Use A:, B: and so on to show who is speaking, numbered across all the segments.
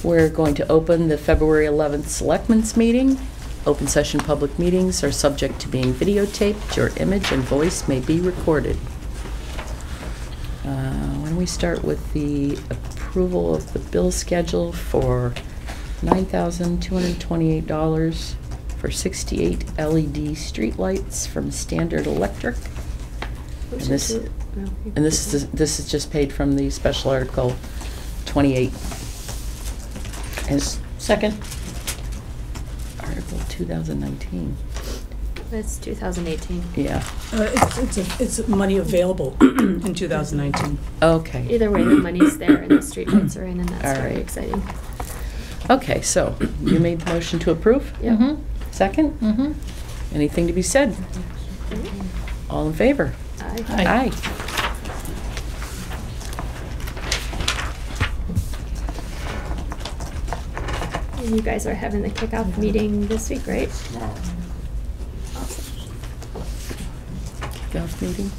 A: We're going to open the February 11th Selectmen's meeting. Open session public meetings are subject to being videotaped. Your image and voice may be recorded. Why don't we start with the approval of the bill schedule for $9,228 for 68 LED streetlights from Standard Electric. And this is just paid from the special article 28. And
B: second.
A: Article 2019.
C: It's 2018.
A: Yeah.
B: It's money available in 2019.
A: Okay.
C: Either way, the money's there and the streetlights are in, and that's
A: All
C: very
A: right.
C: exciting.
A: Okay, so you made the motion to approve?
C: Yep.
B: Mm-hmm.
A: Second?
B: Mm-hmm.
A: Anything to be said? All in favor?
C: Aye.
B: Aye.
C: And you guys are having the kickoff meeting this week, right?
A: Kickoff meeting?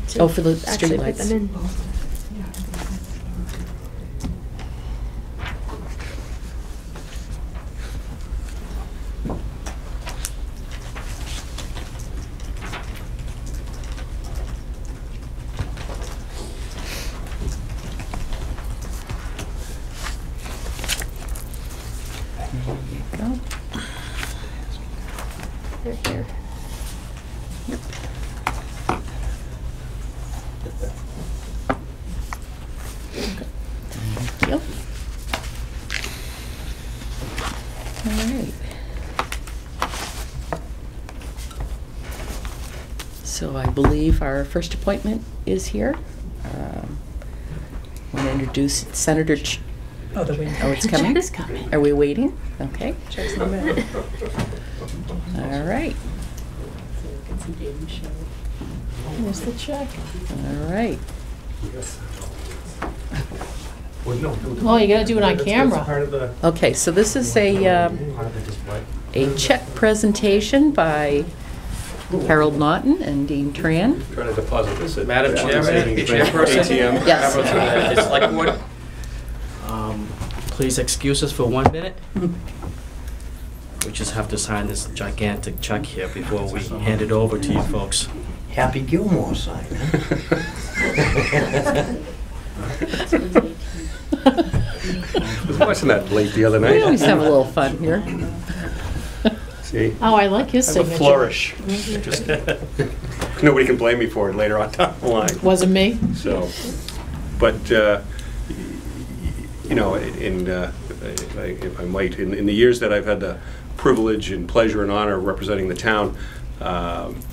C: To
A: For the
C: actually put
A: streetlights.
C: them in.
A: There you go.
C: They're here.
A: Yep. Thank you. All right. So I believe our first appointment is here. Want to introduce Senator
B: Oh, the wind.
A: Oh, it's coming?
C: Check's coming.
A: Are we waiting? Okay.
B: Check's in the mail.
A: All right.
B: There's the check.
A: All right.
B: Oh, you gotta do it on camera.
A: Okay, so this is a check presentation by Harold Naughton and Dean Tran.
D: Trying to deposit this at
E: Madam Chairman, Chairperson,
D: ATM.
A: Yes.
E: members of the Select Board, please excuse us for 1 minute. We just have to sign this gigantic check here before we hand it over to you folks.
F: Happy Gilmore sign, huh?
D: I was watching that late the other
A: We always
D: night.
A: have a little fun here.
D: See,
B: Oh, I like his
D: I have a
B: signature.
D: flourish. Just- Nobody can blame me for it later on down the line.
B: Wasn't me.
D: So, but, you know, if I might, in the years that I've had the privilege and pleasure and honor of representing the town,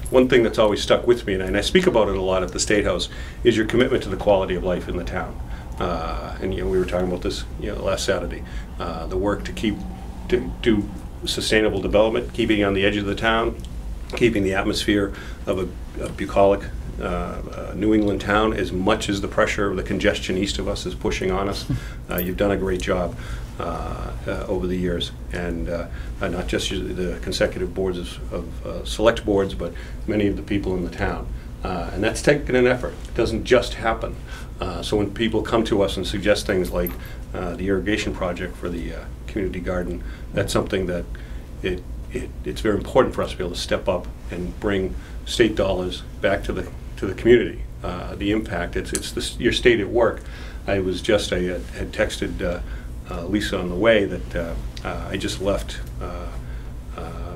D: one thing that's always stuck with me, and I speak about it a lot at the State House, is your commitment to the quality of life in the town. And, you know, we were talking about this, you know, last Saturday. The work to do sustainable development, keeping on the edge of the town, keeping the atmosphere of a bucolic New England town as much as the pressure of the congestion east of us is pushing on us. You've done a great job over the years, and not just the consecutive boards of select boards, but many of the people in the town. And that's taken an effort. It doesn't just happen. So when people come to us and suggest things like the irrigation project for the community garden, that's something that it's very important for us to be able to step up and bring state dollars back to the community. The impact, it's your state at work. I had texted Lisa on the way that I just left a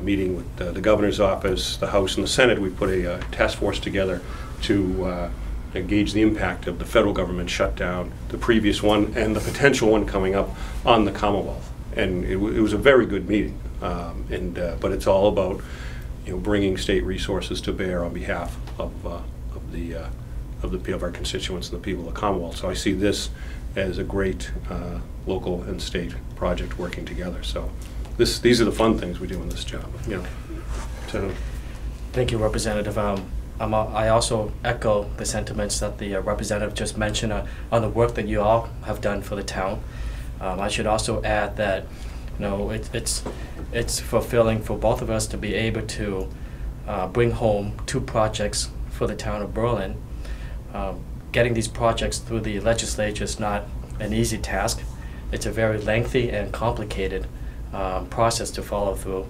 D: meeting with the governor's office, the House, and the Senate. We put a task force together to gauge the impact of the federal government shutdown, the previous one, and the potential one coming up on the Commonwealth. And it was a very good meeting. But it's all about, you know, bringing state resources to bear on behalf of our constituents and the people of the Commonwealth. So I see this as a great local and state project working together. So these are the fun things we do in this job. You know. So.
E: Thank you, Representative. I also echo the sentiments that the representative just mentioned on the work that you all have done for the town. I should also add that, you know, it's fulfilling for both of us to be able to bring home 2 projects for the town of Berlin. Getting these projects through the legislature is not an easy task. it's a very lengthy and complicated process to follow through.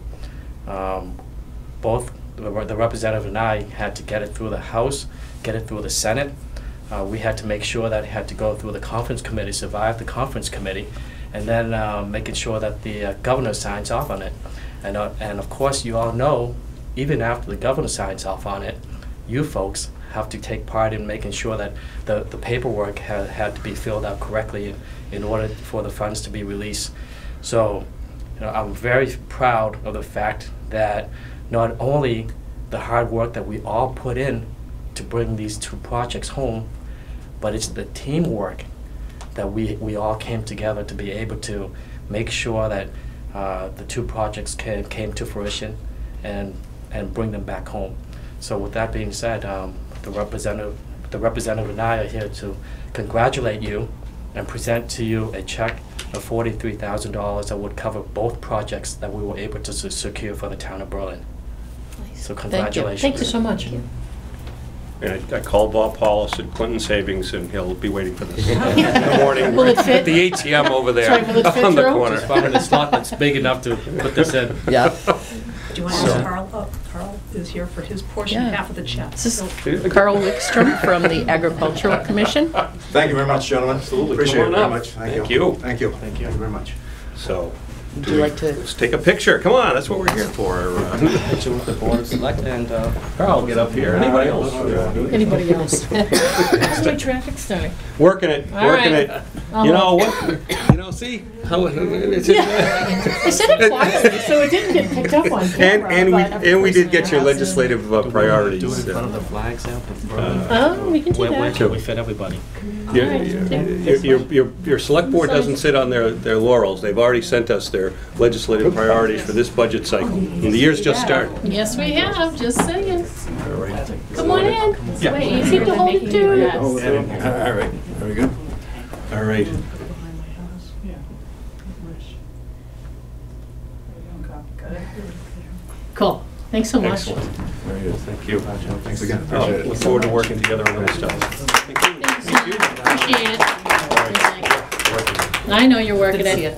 E: Both the representative and I had to get it through the House, get it through the Senate. We had to make sure that it had to go through the conference committee, survive the conference committee, and then making sure that the governor signs off on it. And of course, you all know, even after the governor signs off on it, you folks have to take part in making sure that the paperwork had to be filled out correctly in order for the funds to be released. So, I'm very proud of the fact that not only the hard work that we all put in to bring these 2 projects home, but it's the teamwork that we all came together to be able to make sure that the 2 projects came to fruition and bring them back home. So with that being said, the representative and I are here to congratulate you and present to you a check of $43,000 that would cover both projects that we were able to secure for the town of Berlin. So congratulations.
B: Thank you so much.
D: And I called Bob Paulus at Clinton Savings, and he'll be waiting for this in the morning.
B: Will it fit?
D: At the ATM over there
B: Sorry, will it fit
D: on the
B: through?
D: corner.
E: Just found a slot that's big enough to put this in.
A: Yeah.
B: Do you want to ask Carl? Oh, Carl is here for his portion,
A: Yeah.
B: half of the check.
A: This is Carl Wickstrom from the Agricultural Commission.
G: Thank you very much, gentlemen.
D: Absolutely.
G: Appreciate
D: Come
G: it
D: on
G: very
D: up.
G: much.
D: Thank you.
G: Thank you.
E: Thank you.
G: Thank you very much.
D: So,
A: Would you like to?
D: let's take a picture. Come on, that's what we're here for.
E: Picture with the board of select and
D: Carl, get up here. Anybody else?
B: Anybody else? How's my traffic study?
D: Working it,
B: All
D: working
B: right.
D: it.
B: I'll
D: You
B: look.
D: know what? See how it's.
B: I said it quietly, so it didn't get picked up on camera.
D: And we did get your
B: but-
D: legislative
E: do it
D: priorities.
E: in front of the flags out.
B: Oh, we can do
E: Where
B: that.
E: can we fit everybody?
D: Your select board doesn't sit on their laurels. They've already sent us their legislative priorities for this budget cycle. And the year's just started.
B: Yes, we have, just saying.
D: All right.
B: Come on in.
D: Yeah.
B: Wait, you seem to hold it too.
G: All right, very good.
D: All right.
B: Cool. Thanks so much.
D: Excellent.
G: Very good.
D: Thank you.
G: Thanks again.
D: Oh,
G: Appreciate
D: look
G: it.
D: forward to working together on other stuff.
B: Thank you. Appreciate it. I know you're working
A: Good to see
B: it.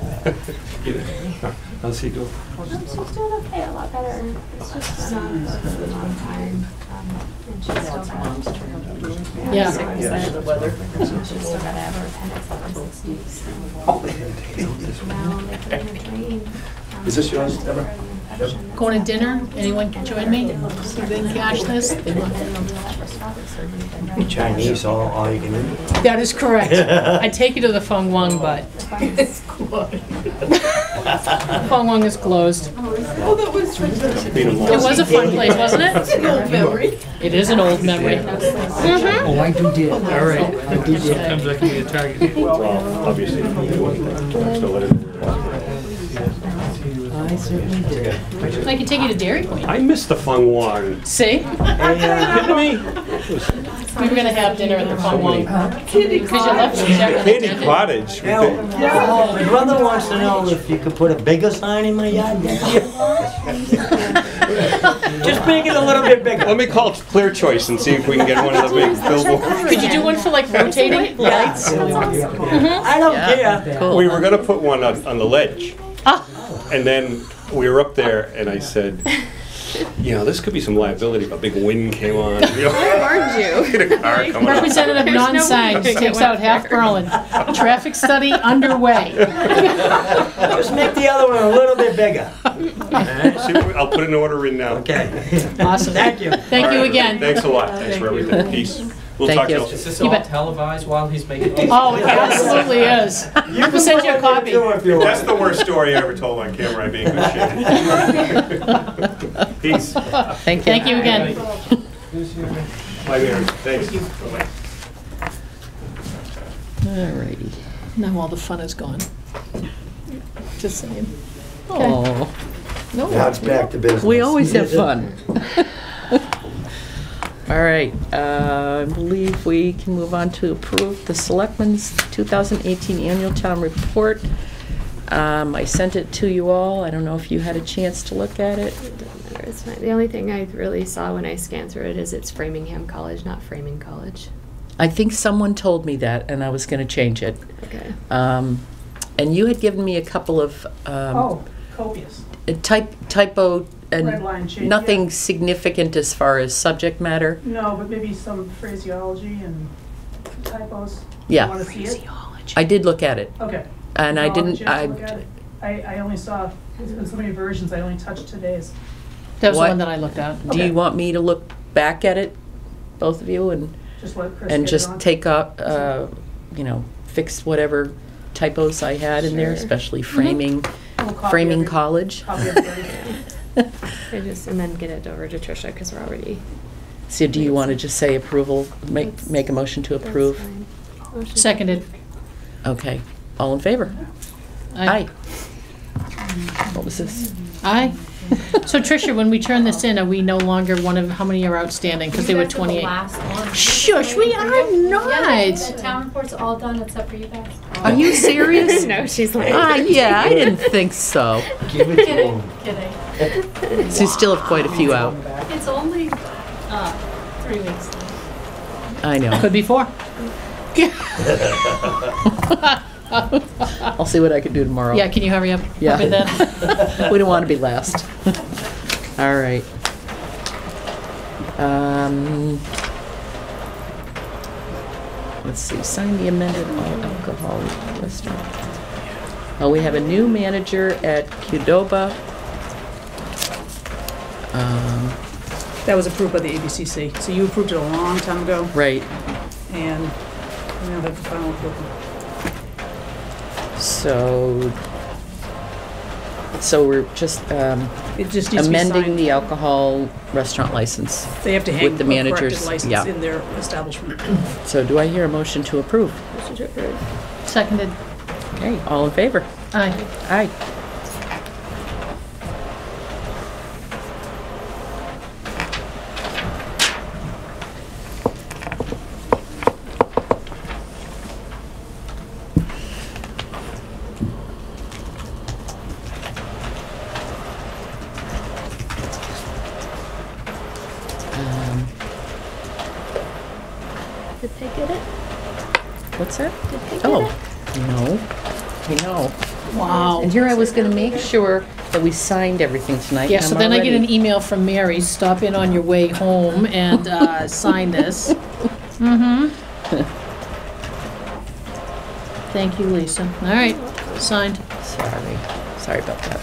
A: you.
D: How's he doing?
C: She's doing okay, a lot better. It's just been on for a long time. And she's still got.
B: Yeah.
A: The weather.
C: She's still got to have her appendix up in 6 weeks. So now they put in a drain.
G: Is this yours, Deborah?
B: Going to dinner? Anyone can join me? So they can cash this?
F: Chinese, all you can eat.
B: That is correct. I take you to the Feng Wang, but Feng Wang is closed. It was a fun place, wasn't it? It's an old memory. It is an old memory. Mhm.
F: Oh, I do did. All right. I do did.
E: Sometimes that can be a target.
D: Well, obviously, still let it.
A: I certainly did.
B: I can take you to Dairy Queen.
D: I miss the Fung Wong.
B: See?
D: Kidding me?
B: We were gonna have dinner at the Feng Wang. Because you left your check on the
D: Candy
B: table.
D: Cottage.
F: Oh, my brother wants to know if you could put a bigger sign in my yard. Just make it a little bit bigger.
D: Let me call Clear Choice and see if we can get one of the big billboards.
B: Could you do one for like rotating lights?
F: I don't care.
A: Cool.
D: We were gonna put one on the ledge,
B: Ah,
D: and then we were up there, and I said, you know, this could be some liability if a big wind came on. You know,
A: Warned you.
D: get a car coming up.
B: Representative non-signed takes out half Berlin. Traffic study underway.
F: Just make the other one a little bit bigger.
D: See, I'll put an order in now.
F: Okay.
B: Awesome.
F: Thank you.
B: Thank
D: All
B: you
D: right,
B: again.
D: Thanks a lot. Thanks for everything. Peace. We'll
A: Thank
D: talk to
A: you.
D: you.
E: Is this
B: You
E: all
B: bet.
E: televised while he's making?
B: Oh, it absolutely is. We'll send you a copy.
D: That's the worst story I ever told on camera. I'd be in good shape. Peace.
A: Thank you.
B: Thank you again.
D: Bye, Mary. Thanks.
A: Alrighty.
B: Now all the fun is gone. Just saying.
A: Oh,
F: Now it's back to business.
A: we always have fun. All right, I believe we can move on to approve the Selectmen's 2018 Annual Town Report. I sent it to you all. I don't know if you had a chance to look at it.
C: It's fine. The only thing I really saw when I scanned through it is it's Framingham College, not Framing College.
A: I think someone told me that, and I was going to change it.
C: Okay.
A: and you had given me a couple of
H: Copious.
A: typo
H: Red
A: and
H: line change,
A: nothing
H: yeah.
A: significant as far as subject matter.
H: No, but maybe some phraseology and typos.
A: Yeah.
H: You want to see it?
A: I did look at it,
H: Okay.
A: and I
H: I'll have a
A: didn't.
H: chance to look at it. I only saw, there's been so many versions, I only touched today's.
B: That was the
A: What?
B: one that I looked at.
A: Do
H: Okay.
A: you want me to look back at it, both of you, and
H: Just let Chris
A: and
H: get it
A: just
H: on.
A: take up, fix whatever typos I had in there,
C: Sure.
A: especially framing,
H: We'll copy
A: framing
H: every-
A: college.
H: Copy everything.
C: And then get it over to Tricia, because we're already.
A: So do you want to just say approval,
C: That's-
A: make a motion to
C: that's
A: approve?
C: fine. Motion.
B: Seconded.
A: Okay, all in favor?
B: Aye.
A: What was this?
B: Aye. So Tricia, when we turn this in, are we no longer one of, how many are outstanding? Because they were 28. Shush, we are
I: Yeah, the
B: not.
I: town report's all done except for you guys.
A: Are you serious?
C: No, she's like.
A: Yeah, I didn't think so.
F: Give it to
I: Kidding,
F: him.
I: kidding.
A: So you still have quite a few out.
I: It's only 3 weeks.
A: I know.
B: Could be 4.
A: I'll see what I can do tomorrow.
B: Yeah, can you hurry up?
A: Yeah.
B: With that?
A: We don't want to be last. All right. Let's see, sign the amended all alcohol restaurant. Oh, we have a new manager at Qdoba.
H: That was approved by the ABCC, so you approved it a long time ago,
A: Right,
H: and we now have the final approval.
A: so we're just
H: It just needs to be
A: amending
H: signed.
A: the alcohol restaurant license.
H: They have to hang
A: with the
H: a corrected
A: managers,
H: license
A: yeah.
H: in their establishment.
A: So do I hear a motion to approve?
C: Motion to approve.
B: Seconded.
A: Okay, all in favor?
B: Aye.
A: Aye.
C: Did they get it?
A: What's that?
C: Did they get
A: Oh,
C: it?
A: no, I know.
B: Wow.
A: And here I was gonna make sure that we signed everything tonight.
B: Yeah,
A: and
B: so
A: I'm
B: then I get an
A: already-
B: email from Mary, stop in on your way home and sign this. Mm-hmm. Thank you, Lisa. All right, signed.
A: Sorry about that.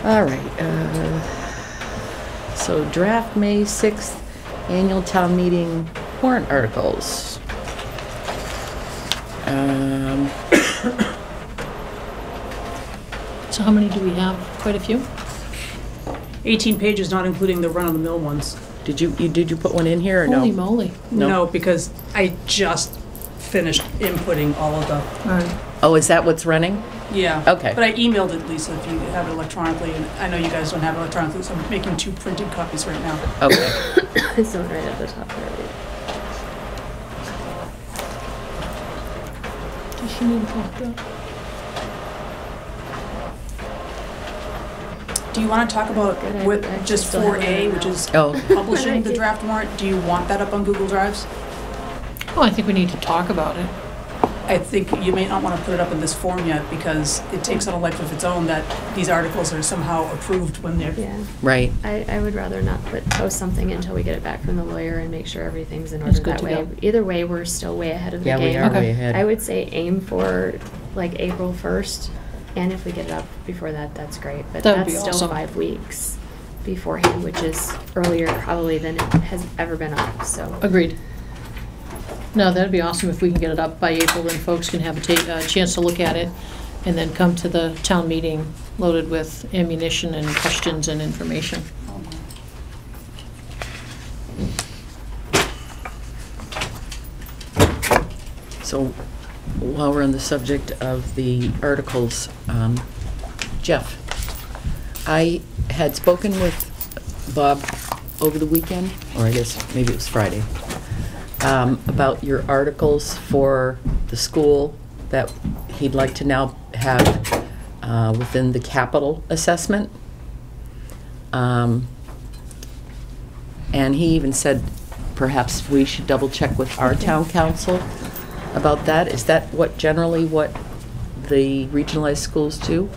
A: All right, so draft May 6th annual town meeting warrant articles.
B: So how many do we have? Quite a few?
H: 18 pages, not including the run-of-the-mill ones.
A: Did you put one in here or no?
B: Holy moly.
A: No.
H: No, because I just finished inputting all of the,
B: All right.
A: Oh, is that what's running?
H: yeah.
A: Okay.
H: But I emailed it, Lisa, if you have it electronically, and I know you guys don't have it electronically, so I'm making 2 printed copies right now.
A: Okay.
C: It's the one right at the top there.
B: Does she need a copy?
H: Do you want to talk about
C: Good, I
H: with
C: actually
H: just
C: still have it
H: 4A,
C: right
H: which
C: now.
H: is
A: Oh,
H: publishing the draft warrant? Do you want that up on Google Drives?
B: Oh, I think we need to talk about it.
H: I think you may not want to put it up in this form yet, because it takes on a life of its own that these articles are somehow approved when they're,
C: Yeah.
A: right.
C: I would rather not post something until we get it back from the lawyer and make sure everything's in
B: That's
C: order
B: good
C: that
B: to
C: way.
B: go.
C: Either way, we're still way ahead of the
A: Yeah, we
C: game.
A: are
B: Okay.
A: way ahead.
C: I would say aim for like April 1st, and if we get it up before that, that's great. But
B: That would be
C: that's still
B: awesome.
C: 5 weeks beforehand, which is earlier probably than it has ever been up, so.
B: Agreed. No, that'd be awesome if we can get it up by April, then folks can have a chance to look at it and then come to the town meeting loaded with ammunition and questions and information.
A: So while we're on the subject of the articles, Jeff, I had spoken with Bob over the weekend, or I guess maybe it was Friday, about your articles for the school that he'd like to now have within the capital assessment. And he even said perhaps we should double check with our town council about that? Is that generally what the regionalized schools do?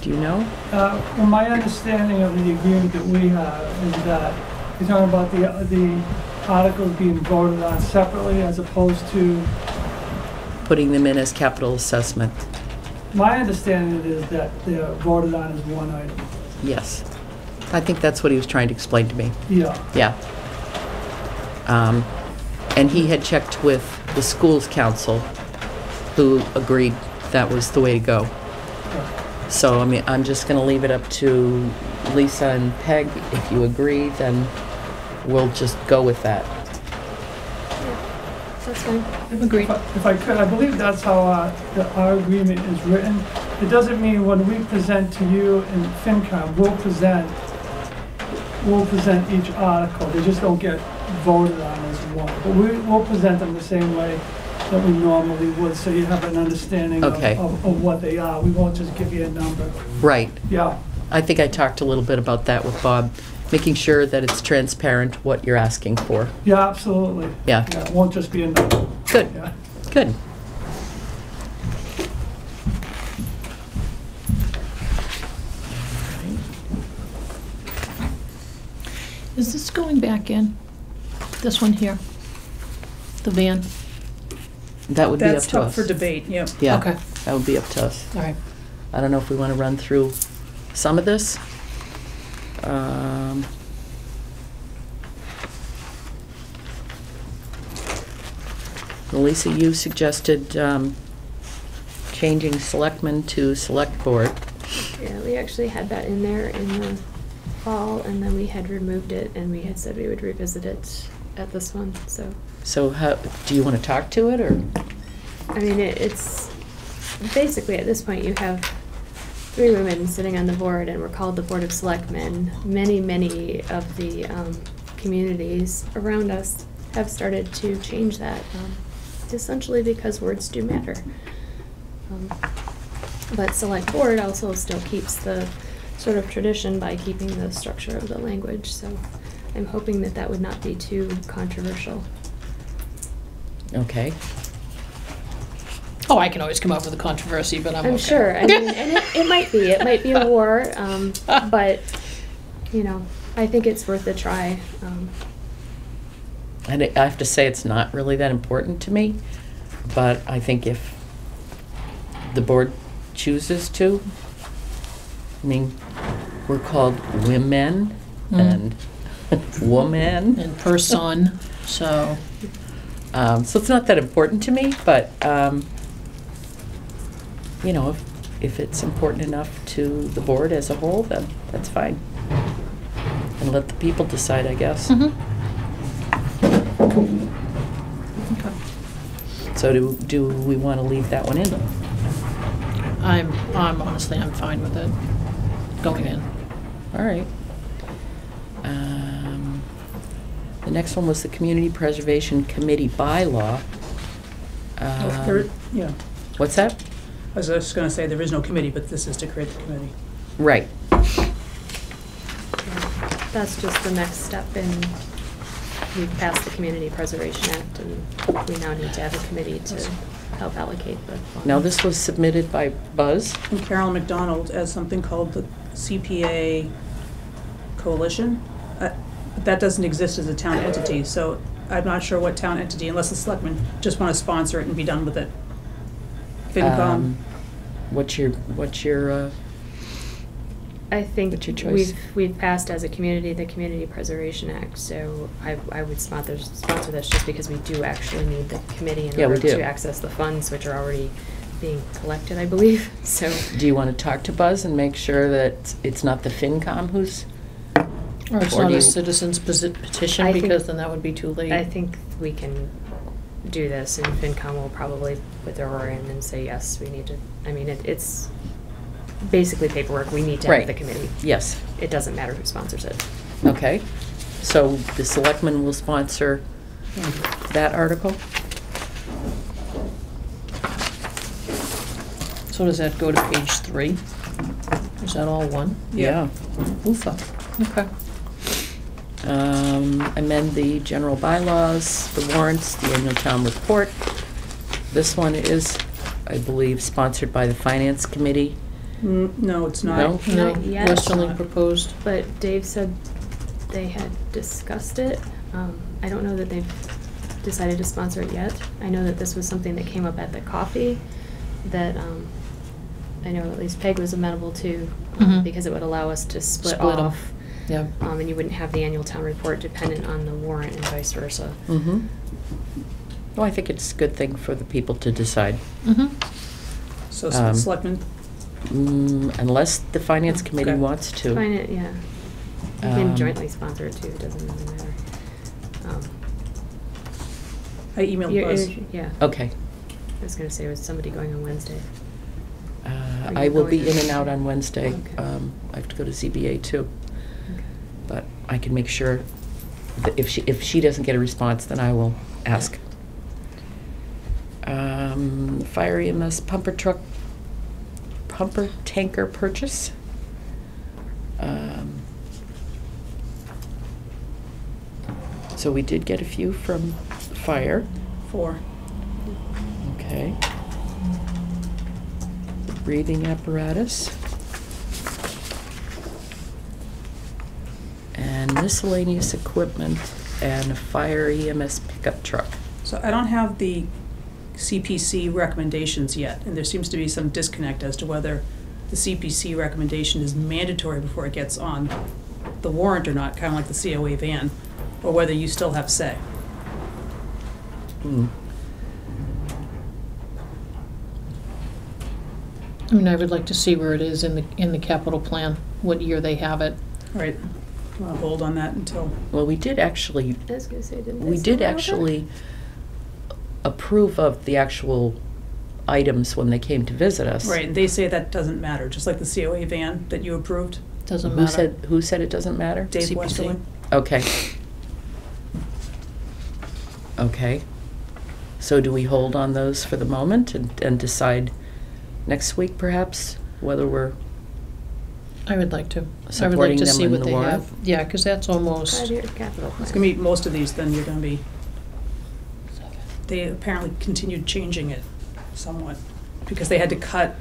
A: Do you know?
J: Well, my understanding of the agreement that we have is that you're talking about the articles being voted on separately as opposed to,
A: Putting them in as capital assessment?
J: my understanding is that they're voted on as one item.
A: Yes. I think that's what he was trying to explain to me.
J: Yeah.
A: Yeah. And he had checked with the schools council, who agreed that was the way to go. So, I mean, I'm just gonna leave it up to Lisa and Peg. If you agree, then we'll just go with that.
C: That's fine.
B: I'm agreed.
J: If I could, I believe that's how our agreement is written. It doesn't mean when we present to you in FinCom, we'll present each article. They just don't get voted on as one. But we'll present them the same way that we normally would, so you have an understanding
A: Okay.
J: of what they are. We won't just give you a number.
A: Right.
J: Yeah.
A: I think I talked a little bit about that with Bob, making sure that it's transparent what you're asking for.
J: Yeah, absolutely.
A: Yeah.
J: Yeah, it won't just be a number.
A: Good.
J: Yeah.
A: Good.
B: Is this going back in? This one here? The van?
A: That would be up
H: That's
A: to us.
H: up for debate, yep.
A: Yeah.
B: Okay.
A: That would be up to us.
B: All right.
A: I don't know if we want to run through some of this. Lisa, you suggested changing selectmen to select board.
C: Yeah, we actually had that in there in the fall, and then we had removed it, and we had said we would revisit it at this one, so.
A: So how, do you want to talk to it, or?
C: I mean, it's, basically, at this point, you have 3 women sitting on the board, and we're called the Board of Selectmen. Many of the communities around us have started to change that, essentially because words do matter. But Select Board also still keeps the sort of tradition by keeping the structure of the language, so I'm hoping that that would not be too controversial.
A: Okay.
B: Oh, I can always come up with a controversy, but I'm okay.
C: I'm sure. I mean, and it might be. It might be a war, but, you know, I think it's worth a try.
A: And I have to say, it's not really that important to me, but I think if the board chooses to, I mean, we're called women and woman.
B: In person, so.
A: So it's not that important to me, but, you know, if it's important enough to the board as a whole, then that's fine. And let the people decide, I guess.
B: Okay.
A: So do we want to leave that one in?
B: I'm honestly, I'm fine with it going in.
A: All right. The next one was the Community Preservation Committee bylaw.
H: Yeah,
A: What's that?
H: I was just gonna say, there is no committee, but this is to create the committee.
A: Right.
C: That's just the next step in, we've passed the Community Preservation Act, and we now need to have a committee to help allocate the funds.
A: Now, this was submitted by Buzz.
H: And Carolyn McDonald as something called the CPA Coalition. But that doesn't exist as a town entity, so I'm not sure what town entity, unless the selectmen just want to sponsor it and be done with it. FinCom.
A: What's your
C: I think
A: What's your choice?
C: we've passed as a community the Community Preservation Act, so I would sponsor this just because we do actually need the committee in
A: Yeah, we
C: order
A: do.
C: to access the funds, which are already being collected, I believe, so.
A: Do you want to talk to Buzz and make sure that it's not the FinCom who's?
B: Or it's
A: Or
B: not
A: do
B: a
A: you-
B: citizen's petition,
C: I think-
B: because then that would be too late.
C: I think we can do this, and FinCom will probably put their oar in and say, yes, we need to, I mean, it's basically paperwork, we need to have
A: Right.
C: the committee.
A: Yes.
C: It doesn't matter who sponsors it.
A: Okay. So the selectmen will sponsor that article?
B: So does that go to page 3? Is that all one?
A: Yeah.
B: Oofa, okay.
A: Amend the general bylaws, the warrants, the annual town report. This one is, I believe, sponsored by the Finance Committee.
H: No, it's not.
A: No?
B: No,
C: Not yet.
B: Westerling proposed.
C: But Dave said they had discussed it. I don't know that they've decided to sponsor it yet. I know that this was something that came up at the coffee that I know at least Peg was amenable to,
B: Mhm.
C: because it would allow us to split
B: 'em.
C: off.
B: Yeah.
C: And you wouldn't have the annual town report dependent on the warrant and vice versa.
A: Mm-hmm. Well, I think it's a good thing for the people to decide.
B: Mm-hmm.
H: So
A: Um,
H: selectmen,
A: Unless the Finance Committee
H: Okay.
A: wants to.
C: Find it, yeah. You can
A: Um,
C: jointly sponsor it too, it doesn't really matter.
H: I emailed
C: You're-
H: Buzz.
C: Yeah,
A: Okay.
C: I was gonna say, was somebody going on Wednesday? Are you
A: I will be
C: going
A: in
C: on
A: and out
C: Wednesday?
A: on Wednesday.
C: Okay.
A: I have to go to ZBA too,
C: Okay.
A: but I can make sure that if she doesn't get a response, then I will ask. Fire EMS pumper tanker purchase. So we did get a few from fire.
H: 4.
A: Okay. Breathing apparatus. And miscellaneous equipment and a fire EMS pickup truck.
H: So I don't have the CPC recommendations yet, and there seems to be some disconnect as to whether the CPC recommendation is mandatory before it gets on the warrant or not, kind of like the COA van, or whether you still have say.
A: Hmm.
B: I mean, I would like to see where it is in the capital plan, what year they have it.
H: Right. I'll hold on that until,
A: Well, we did actually,
C: I was gonna say, didn't they
A: we
C: send
A: did
C: that over?
A: actually approve of the actual items when they came to visit us.
H: right, and they say that doesn't matter, just like the COA van that you approved,
B: Doesn't
A: Who
B: matter.
A: who said it doesn't matter?
H: Dave
B: CPC.
H: Westerling.
A: Okay. Okay. So do we hold on those for the moment and decide next week perhaps whether we're,
B: I would like to. I would like
A: supporting
B: to
A: them
B: see
A: in
B: what
A: the
B: they
A: warrant?
B: have. Yeah, because that's almost,
C: 5-year capital plan.
H: It's gonna be, most of these, then you're gonna be, they apparently continued changing it somewhat, because they had to cut,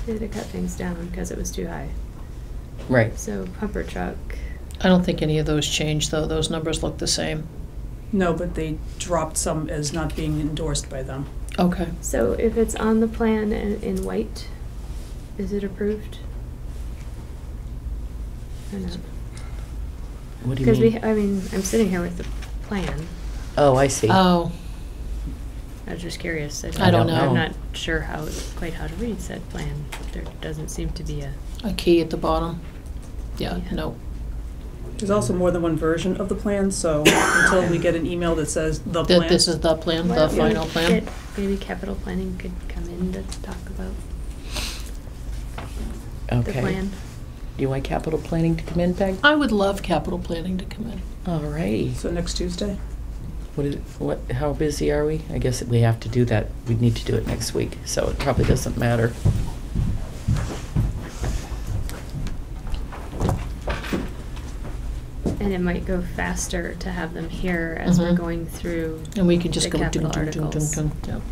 C: They had to cut things down because it was too high.
A: right.
C: So pumper truck,
B: I don't think any of those changed, though. Those numbers look the same.
H: no, but they dropped some as not being endorsed by them.
B: Okay.
C: so if it's on the plan in white, is it approved? Or not?
A: What do you
C: Because
A: mean?
C: I'm sitting here with the plan.
A: Oh, I see.
B: Oh,
C: I was just curious.
B: I don't know.
C: I'm not sure quite how to read said plan. There doesn't seem to be
B: a key at the bottom. Yeah,
C: Yeah.
B: no.
H: There's also more than one version of the plan, so until we get an email that says the plan.
B: That this is the plan,
C: Why
B: the
C: don't we
B: final plan.
C: get- Maybe capital planning could come in to talk about the
A: Okay.
C: plan.
A: Do you want capital planning to come in, Peg?
B: I would love capital planning to come in.
A: All righty.
H: So next Tuesday?
A: How busy are we? I guess we have to do that. We need to do it next week, so it probably doesn't matter.
C: And it might go faster to have them here as we're
B: Mhm.
C: going through
B: And we can just
C: the
B: go
C: capital
B: dun, dun, dun, dun,
C: articles.
B: dun.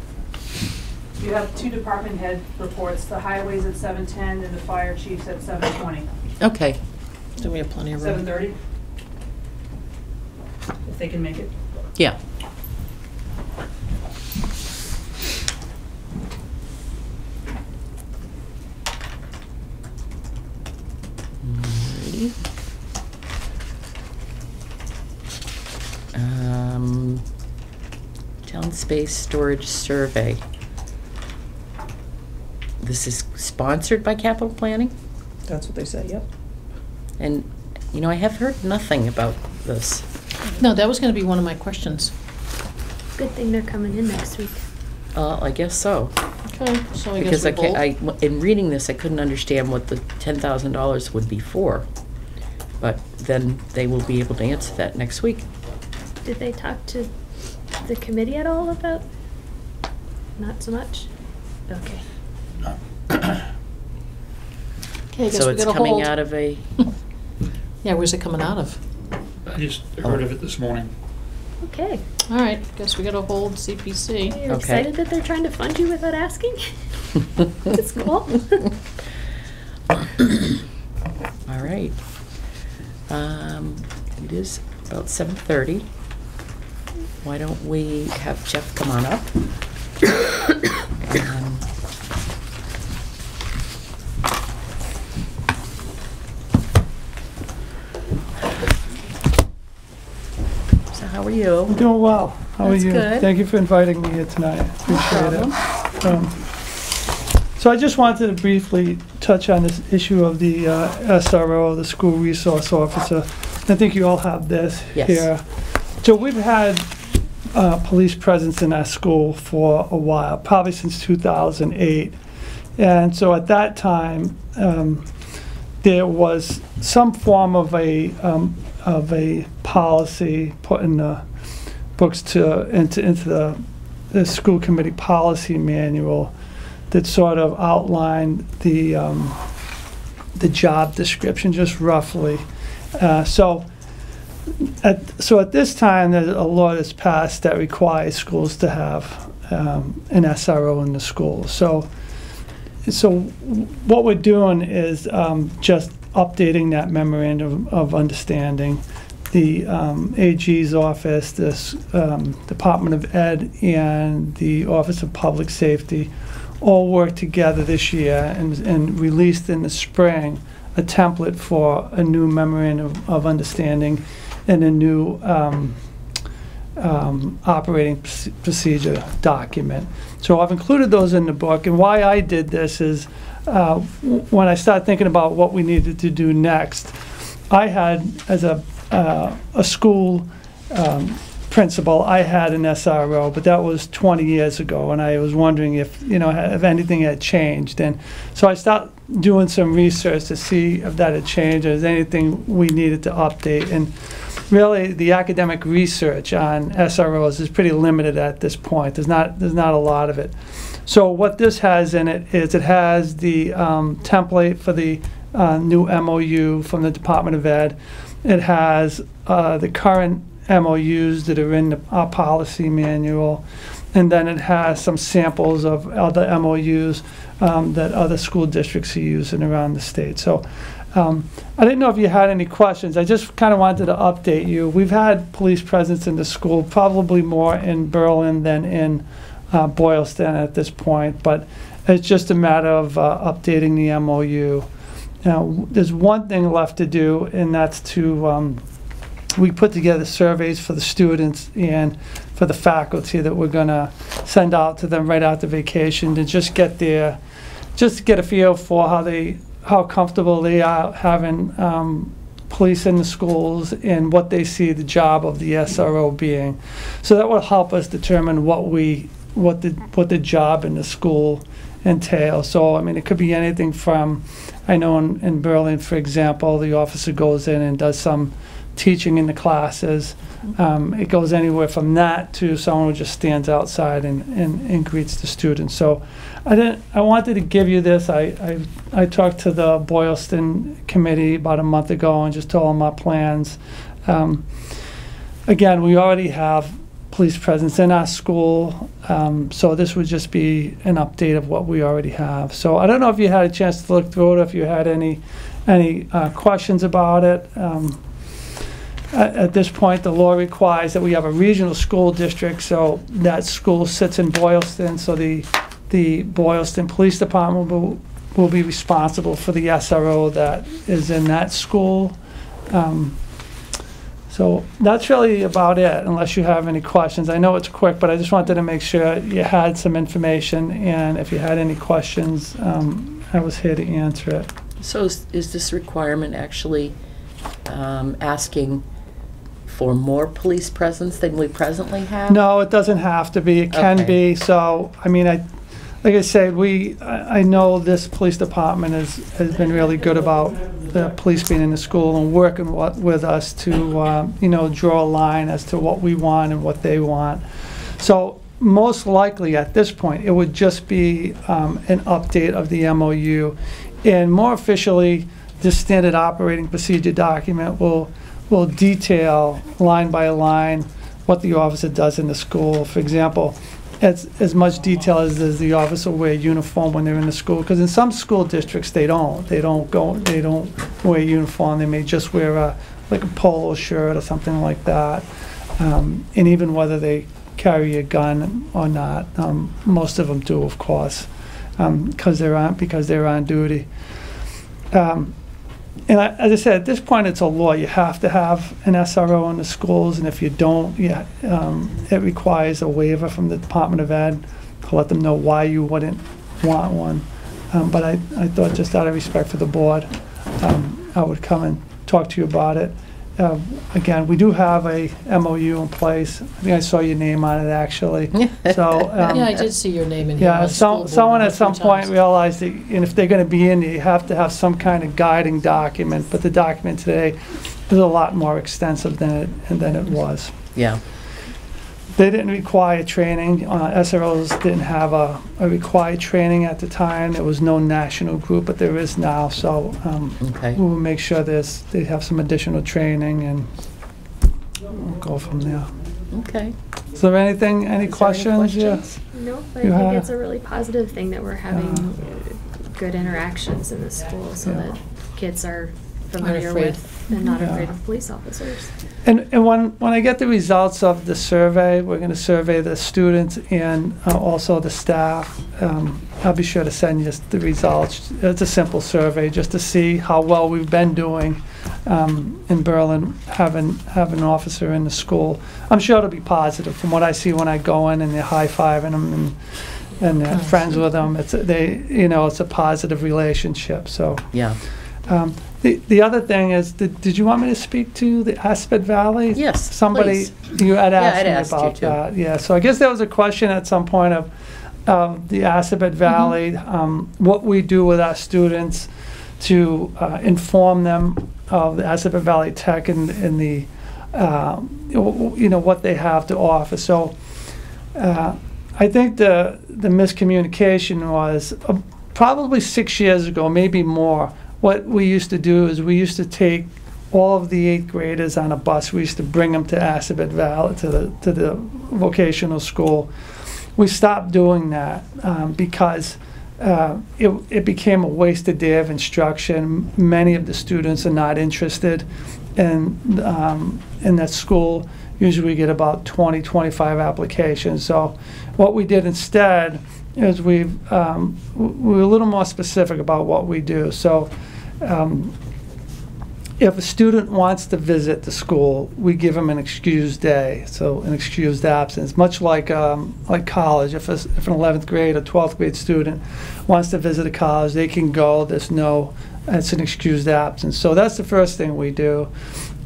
B: Yeah.
H: You have 2 department head reports, the highways at 7:10 and the fire chief's at 7:20.
A: Okay.
B: Then we have plenty of room.
H: 7:30? If they can make it.
A: Yeah. Alrighty. Town space storage survey. This is sponsored by capital planning?
H: That's what they said, yep.
A: And, I have heard nothing about this.
B: No, that was gonna be one of my questions.
C: Good thing they're coming in next week.
A: I guess so.
B: Okay, so I guess
A: Because
B: we
A: I can't,
B: both.
A: in reading this, I couldn't understand what the $10,000 would be for. But then they will be able to answer that next week.
C: Did they talk to the committee at all about? Not so much? Okay.
B: Okay, I guess
A: So
B: we
A: it's
B: gotta
A: coming
B: hold.
A: out of a,
B: Yeah, where's it coming out of?
J: I just heard of it this morning.
C: Okay.
B: All right, guess we gotta hold CPC.
C: You're excited that they're trying to fund you without asking? That's cool.
A: All right. It is about 7:30. Why don't we have Jeff come on up? So how are you?
J: I'm doing well. How
A: That's
J: are you?
A: good.
J: Thank you for inviting me here tonight. Appreciate it. So I just wanted to briefly touch on this issue of the SRO, the School Resource Officer. I think you all have this
A: Yes.
J: here. So we've had police presence in our school for a while, probably since 2008. And so at that time, there was some form of a policy put in the books into the school committee policy manual that sort of outlined the job description just roughly. So at this time, there's a law that's passed that requires schools to have an SRO in the school. So what we're doing is just updating that memorandum of understanding. The AG's office, this Department of Ed, and the Office of Public Safety all worked together this year and released in the spring a template for a new memorandum of understanding and a new operating procedure document. So I've included those in the book, and why I did this is when I started thinking about what we needed to do next, I had, as a school principal, I had an SRO, but that was 20 years ago, and I was wondering if anything had changed. And so I started doing some research to see if that had changed, or if there's anything we needed to update. And really, the academic research on SROs is pretty limited at this point. There's not a lot of it. So what this has in it is it has the template for the new MOU from the Department of Ed. It has the current MOUs that are in our policy manual, and then it has some samples of other MOUs that other school districts are using around the state. So I didn't know if you had any questions. I just kind of wanted to update you. We've had police presence in the school, probably more in Berlin than in Boylston at this point, but it's just a matter of updating the MOU. Now, there's one thing left to do, and that's to we put together surveys for the students and for the faculty that we're going to send out to them right after vacation to just get a feel for how comfortable they are having police in the schools and what they see the job of the SRO being. So that will help us determine what the job in the school entails. So I mean, it could be anything from, I know in Berlin, for example, the officer goes in and does some teaching in the classes. It goes anywhere from that to someone who just stands outside and greets the students. So I wanted to give you this. I talked to the Boylston committee about a month ago and just told them our plans. Again, we already have police presence in our school, so this would just be an update of what we already have. So I don't know if you had a chance to look through it, if you had any questions about it. At this point, the law requires that we have a regional school district, so that school sits in Boylston, so the Boylston Police Department will be responsible for the SRO that is in that school. So that's really about it, unless you have any questions. I know it's quick, but I just wanted to make sure you had some information, and if you had any questions, I was here to answer it.
A: So is this requirement actually asking for more police presence than we presently have?
J: No, it doesn't have to be. It can
A: Okay.
J: be. So, I mean, like I said, I know this police department has been really good about the police being in the school and working with us to, draw a line as to what we want and what they want. So most likely at this point, it would just be an update of the MOU. And more officially, this standard operating procedure document will will detail line by line what the officer does in the school. For example, as much detail as does the officer wear uniform when they're in the school, because in some school districts they don't wear uniform. They may just wear like a polo shirt or something like that, and even whether they carry a gun or not. Most of them do, of course, because they're on duty. And as I said, at this point, it's a law. You have to have an SRO in the schools, and if you don't, it requires a waiver from the Department of Ed to let them know why you wouldn't want one. But I thought, just out of respect for the board, I would come and talk to you about it. Again, we do have a MOU in place. I think I saw your name on it, actually. So
B: Yeah, I did see your name in here.
J: yeah,
B: on the school board
J: someone
B: a
J: at some
B: few
J: point
B: times.
J: realized that, and if they're gonna be in there, you have to have some kind of guiding document, but the document today is a lot more extensive than it was.
A: Yeah.
J: They didn't require training, SROs didn't have a required training at the time. There was no national group, but there is now, so
A: Okay.
J: we will make sure they have some additional training, and we'll go from there.
A: Okay.
J: Is there anything, any questions? Yeah.
C: No, but
J: You
C: I think
J: have-
C: it's a really positive thing that we're having good interactions in the school, so
J: Yeah.
C: that kids are familiar
B: afraid.
C: with and not
J: Yeah.
C: afraid of police officers.
J: And when I get the results of the survey, we're gonna survey the students and also the staff. I'll be sure to send you the results. It's a simple survey, just to see how well we've been doing in Berlin, having an officer in the school. I'm sure it'll be positive from what I see when I go in and they're high-fiving them and they're friends with them. It's a positive relationship, so.
A: Yeah.
J: The other thing is, did you want me to speak to the Aspet Valley?
A: Yes,
J: Somebody,
A: please.
J: you had
A: Yeah,
J: asked
A: I'd
J: me
A: asked you
J: about
A: to.
J: that. Yeah, so I guess there was a question at some point of the Aspet Valley, what we do with our students to inform them of the Aspet Valley Tech and the, what they have to offer. So I think the miscommunication was probably 6 years ago, maybe more. What we used to do is we used to take all of the 8th graders on a bus. We used to bring them to Assabet Valley, to the vocational school. We stopped doing that because it became a wasted day of instruction. Many of the students are not interested in that school. Usually we get about 20, 25 applications. So what we did instead is we were a little more specific about what we do. So if a student wants to visit the school, we give them an excused day, so an excused absence, much like college. If an 11th grade or 12th grade student wants to visit a college, they can go. It's an excused absence. So that's the first thing we do.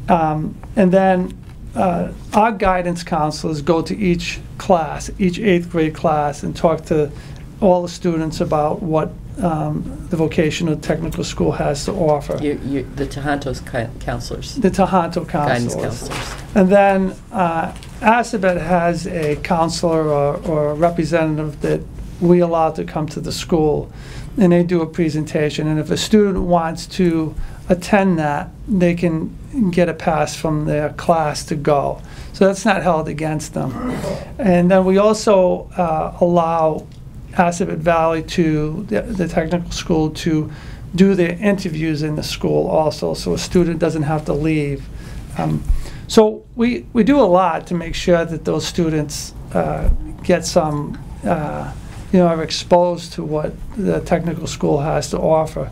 J: And then our guidance counselors go to each class, each 8th grade class, and talk to all the students about what the vocational technical school has to offer.
A: The Tohonto's counselors.
J: The Tohonto
A: Guidance
J: counselors.
A: counselors.
J: And then Assabet has a counselor or a representative that we allow to come to the school, and they do a presentation. And if a student wants to attend that, they can get a pass from their class to go. So that's not held against them. And then we also allow Assabet Valley the technical school, to do their interviews in the school also, so a student doesn't have to leave. So we do a lot to make sure that those students get some, are exposed to what the technical school has to offer.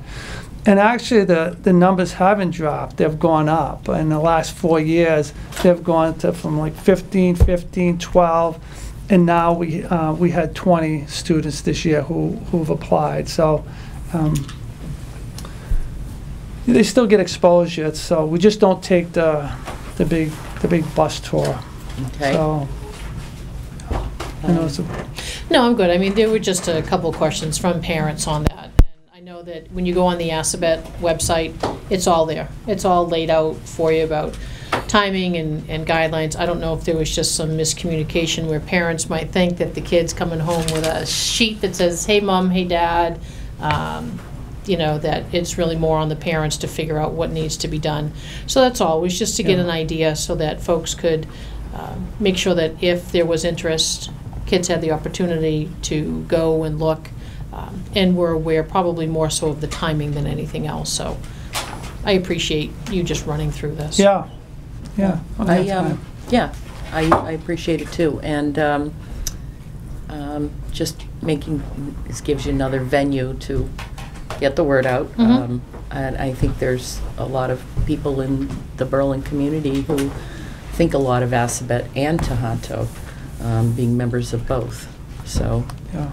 J: And actually, the numbers haven't dropped. They've gone up. In the last 4 years, they've gone from like 15, 12, and now we had 20 students this year who've applied. So they still get exposure. So we just don't take the big bus tour.
A: Okay.
J: So I know it's
B: No, I'm good. I mean, there were just a couple questions from parents on that. And I know that when you go on the Assabet website, it's all there. It's all laid out for you about timing and guidelines. I don't know if there was just some miscommunication where parents might think that the kid's coming home with a sheet that says, hey, Mom, hey, Dad, you know, that it's really more on the parents to figure out what needs to be done. So that's all, was just to get an idea so that folks could make sure that if there was interest, kids had the opportunity to go and look, and were aware probably more so of the timing than anything else. So I appreciate you just running through this.
J: Yeah, yeah.
A: Yeah, I appreciate it too, and just this gives you another venue to get the word out.
B: Mhm.
A: And I think there's a lot of people in the Berlin community who think a lot of Assabet and Tohoto, being members of both. So,
J: Yeah.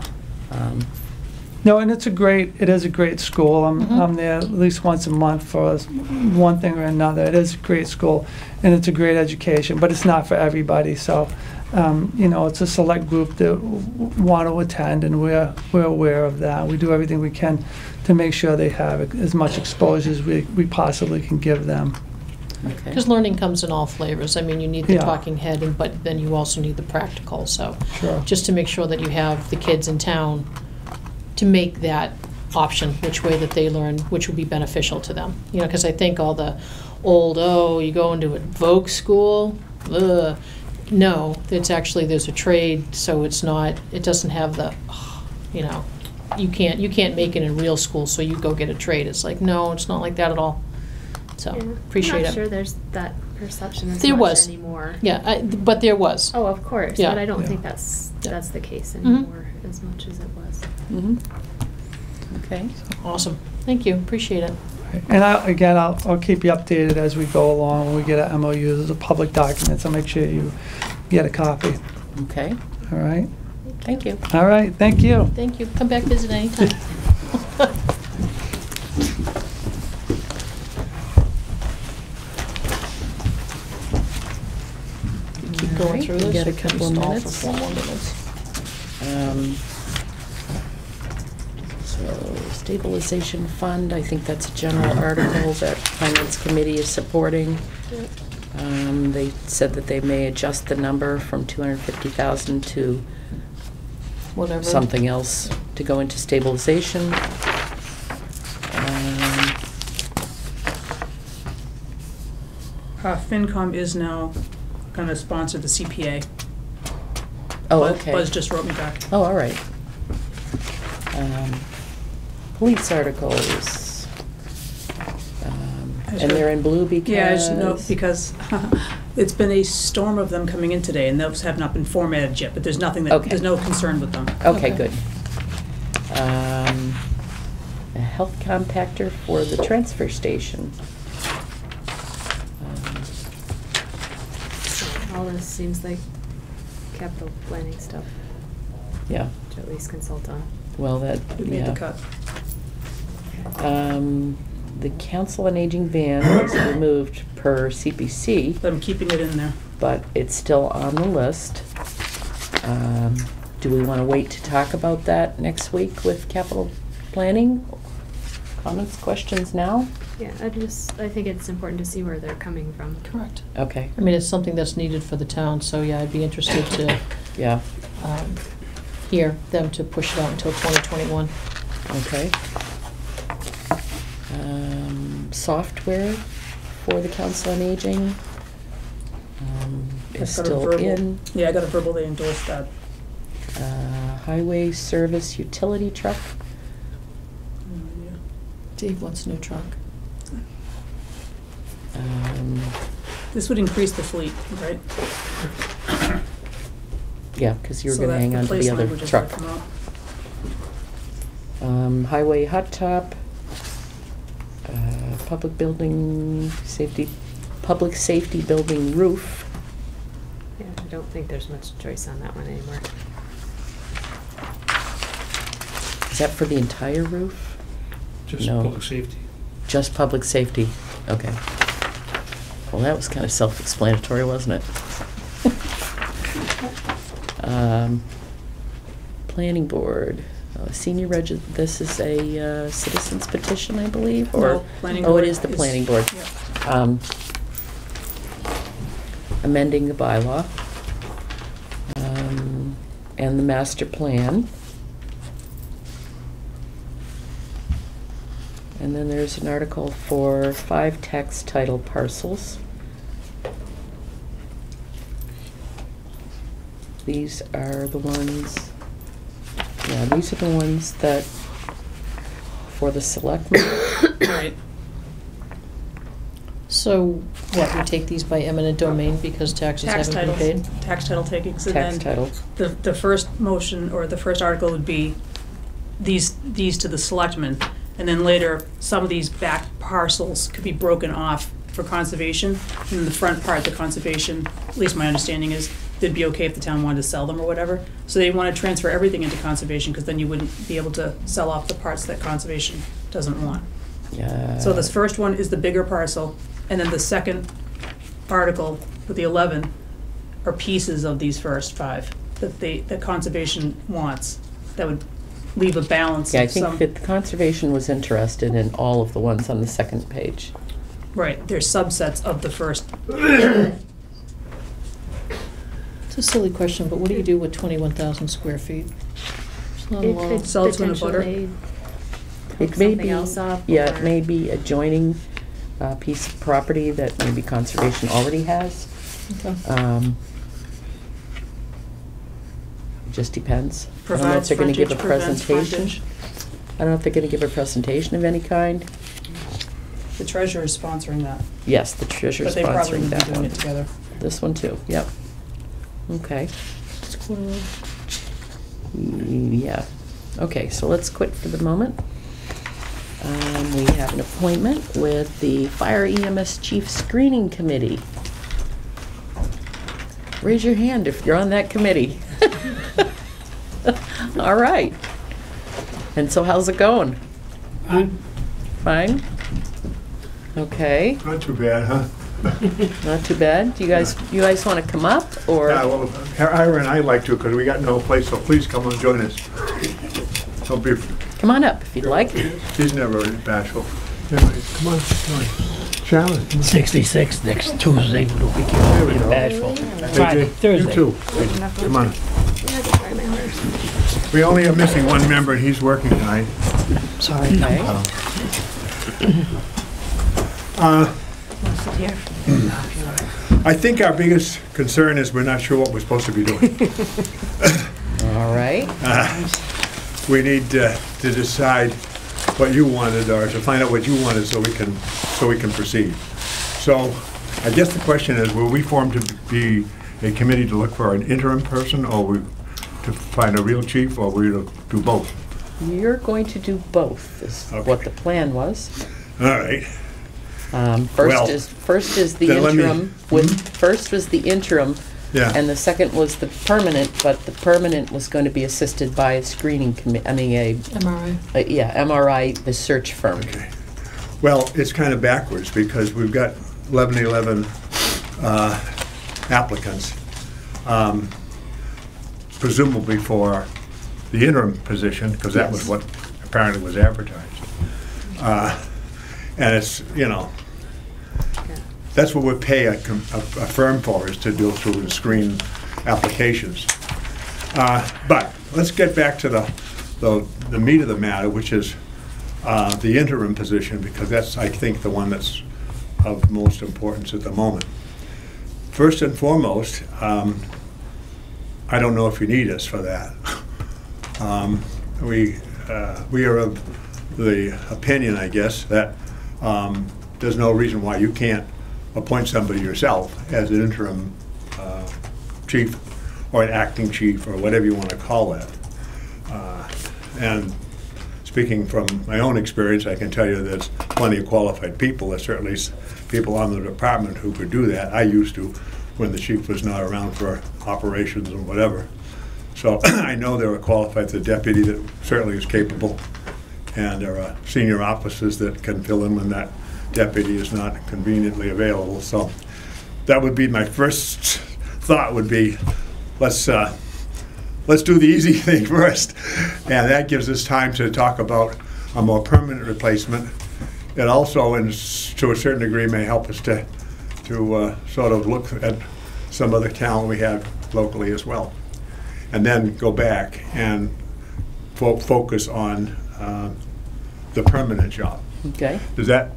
A: No,
J: and it is a great school. I'm there at least once a month for one thing or another. It is a great school, and it's a great education, but it's not for everybody. So, it's a select group that want to attend, and we're aware of that. We do everything we can to make sure they have as much exposure as we possibly can give them.
A: Okay.
B: Because learning comes in all flavors. I mean, you need the
J: Yeah.
B: talking head, but then you also need the practical. So
J: Sure.
B: just to make sure that you have the kids in town to make that option, which way that they learn, which would be beneficial to them. Because I think all the old, you go into a Vogue school, ugh. No, it's actually, there's a trade, so it doesn't have the, you can't make it in real school, so you go get a trade. It's like, no, it's not like that at all. So,
C: Yeah.
B: appreciate
C: I'm
B: it.
C: not sure there's that perception as
B: There
C: much
B: was.
C: anymore.
B: Yeah, but there was.
C: Oh, of course,
B: Yeah.
C: but I don't
J: Yeah.
C: think that's the case
B: Mhm.
C: anymore as much as it was.
A: Mm-hmm. Okay.
B: Awesome. Thank you. Appreciate it.
J: And I'll keep you updated as we go along. When we get an MOU, there's a public document, so make sure you get a copy.
A: Okay.
J: All right?
A: Thank you.
J: All right, thank you.
B: Thank you. Come back visit anytime. Keep going
A: Alright,
B: through
A: we
B: this.
A: got a
B: or can we
A: couple of
B: stall
A: minutes.
B: for 4 more minutes?
A: So stabilization fund, I think that's a general article that Finance Committee is supporting. They said that they may adjust the number from 250,000 to
B: Whatever.
A: something else to go into stabilization.
H: FinCom is now going to sponsor the CPA.
A: Oh, okay.
H: Buzz just wrote me back.
A: Oh, all right. Police articles. And they're in blue because...
H: Yeah, I just know because it's been a storm of them coming in today, and those have not been formatted yet, but there's nothing
A: Okay.
H: there's no concern with them.
A: Okay,
B: Okay.
A: good. A health compactor for the transfer station.
C: All this seems like capital planning stuff
A: Yeah,
C: to at least consult on.
A: well, that,
H: We made the
A: yeah.
H: cut.
A: The Council on Aging ban was removed per CPC,
H: But I'm keeping it in there.
A: but it's still on the list. Do we want to wait to talk about that next week with capital planning? Comments, questions now?
C: Yeah, I think it's important to see where they're coming from.
B: Correct.
A: Okay,
B: I mean, it's something that's needed for the town, so yeah, I'd be interested to
A: yeah,
B: hear them to push it out until 2021.
A: okay. Software for the Council on Aging is
H: I've got a
A: still
H: verbal-
A: in.
H: Yeah, I got a verbal, they endorsed that.
A: Highway service utility truck.
B: Dave wants a new truck.
H: This would increase the fleet, right?
A: Yeah, because you're
H: So
A: gonna
H: that
A: hang on to
H: place
A: the other
H: language is
A: truck.
H: gonna come out.
A: Highway hot top. Public safety building roof.
C: Yeah, I don't think there's much choice on that one anymore.
A: Is that for the entire roof?
G: Just
A: No.
G: public safety.
A: Just public safety, okay. Well, that was kind of self-explanatory, wasn't it? Planning board, senior this is a citizen's petition, I believe, or?
H: No, planning
A: Oh,
H: board
A: it is the
H: is-
A: planning board.
H: yeah.
A: Amending the bylaw, and the master plan. And then there's an article for 5 tax title parcels. These are the ones, yeah, these are the ones that, for the selectmen.
H: Right.
B: So, what, we take these by eminent domain because taxes
H: Tax
B: haven't been
H: titles,
B: paid?
H: tax title takings, and
A: Tax
H: then
A: title.
H: the first motion, or the first article would be these to the selectmen, and then later, some of these back parcels could be broken off for conservation, and then the front part, the conservation, at least my understanding is, they'd be okay if the town wanted to sell them or whatever. So they want to transfer everything into conservation, because then you wouldn't be able to sell off the parts that conservation doesn't want.
A: Yeah.
H: So this first one is the bigger parcel, and then the second article with the 11 are pieces of these first 5 that conservation wants. That would leave a balance
A: Yeah, I
H: of
A: think
H: some.
A: that the conservation was interested in all of the ones on the second page.
H: Right, they're subsets of the first.
B: It's a silly question, but what do you do with 21,000 square feet? It's not a
C: It
B: lot.
C: could
H: Sell it to an abutter.
C: potentially
A: It
C: hook
A: may
C: something
A: be,
C: else up.
A: yeah,
C: or-
A: it may be adjoining piece of property that maybe conservation already has.
B: Okay.
A: Just depends. I don't know if
H: Provides
A: they're gonna give a
H: frontage, prevents
A: presentation.
H: frontage.
A: I don't know if they're gonna give a presentation of any kind.
H: The treasurer is sponsoring that,
A: Yes, the treasurer's
H: but they probably
A: sponsoring
H: would be
A: that
H: doing
A: one.
H: it together.
A: This one too, yep. Okay.
B: It's quarter of-
A: Yeah. Okay, so let's quit for the moment. We have an appointment with the Fire EMS Chief Screening Committee. Raise your hand if you're on that committee. All right. And so how's it going? Fine? Okay,
G: Not too bad, huh?
A: not too bad. Do you guys want to come up, or?
G: Yeah, well, Ira and I'd like to, because we got no place, so please come and join us. Don't be,
A: Come on up if you'd like.
G: he's never bashful. Anyway, come on, come on. Sharon, come on.
F: 66 next Tuesday.
G: There we go.
F: Bashful.
G: Hey, Jay, you too. Come on.
C: Yeah, just ride my horse.
G: We only are missing one member, and he's working tonight.
F: Sorry.
A: Okay.
G: I think our biggest concern is we're not sure what we're supposed to be doing.
A: All right.
G: We need to decide what you wanted, or to find out what you wanted so we can proceed. So I guess the question is, were we formed to be a committee to look for an interim person, or we to find a real chief, or we to do both?
A: You're going to do both, is what the plan was.
G: All right. Well,
A: First is the
G: then let me-
A: interim, first was the interim,
G: Yeah.
A: and the second was the permanent, but the permanent was going to be assisted by a screening committee,
B: MRI.
A: yeah, MRI, the search firm.
G: Okay. Well, it's kind of backwards, because we've got 11 applicants, presumably for the interim position, because that was
A: Yes.
G: what apparently was advertised. And it's, that's what we pay a firm for, is to do through and screen applications. But let's get back to the meat of the matter, which is the interim position, because that's, I think, the one that's of most importance at the moment. First and foremost, I don't know if you need us for that. We are of the opinion, I guess, that there's no reason why you can't appoint somebody yourself as an interim chief, or an acting chief, or whatever you want to call that. And speaking from my own experience, I can tell you there's plenty of qualified people. There's certainly people on the department who could do that. I used to, when the chief was not around for operations and whatever. So I know there are qualified, the deputy that certainly is capable, and there are senior officers that can fill in when that deputy is not conveniently available. So that would be my first thought, would be, let's do the easy thing first. And that gives us time to talk about a more permanent replacement. It also, to a certain degree, may help us to sort of look at some other talent we have locally as well. And then go back and focus on the permanent job.
A: Okay.
G: Does that?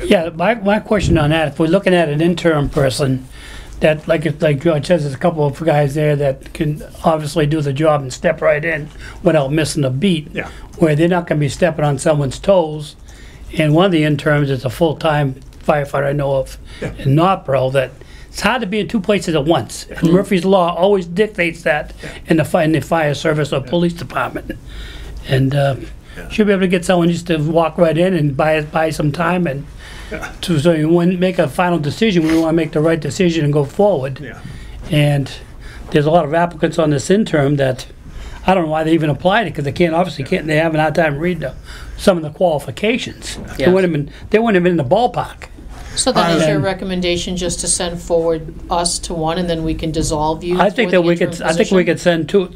K: Yeah, my question on that, if we're looking at an interim person, that, like George says, there's a couple of guys there that can obviously do the job and step right in without missing a beat.
G: Yeah.
K: Where they're not gonna be stepping on someone's toes. And one of the interns is a full-time firefighter I know of in Northborough, that it's hard to be in two places at once. And Murphy's Law always dictates that in the fire service or police department. And should be able to get someone just to walk right in and buy some time, and so you wouldn't make a final decision. We want to make the right decision and go forward.
G: Yeah.
K: And there's a lot of applicants on this interim that I don't know why they even applied it, because they have a hard time reading some of the qualifications.
A: Yes.
K: They wouldn't have been in the ballpark.
B: So then is your
K: And-
B: recommendation just to send forward us to one, and then we can dissolve you?
K: I think
B: for
K: that
B: the
K: we
B: interim
K: could. I think we could send two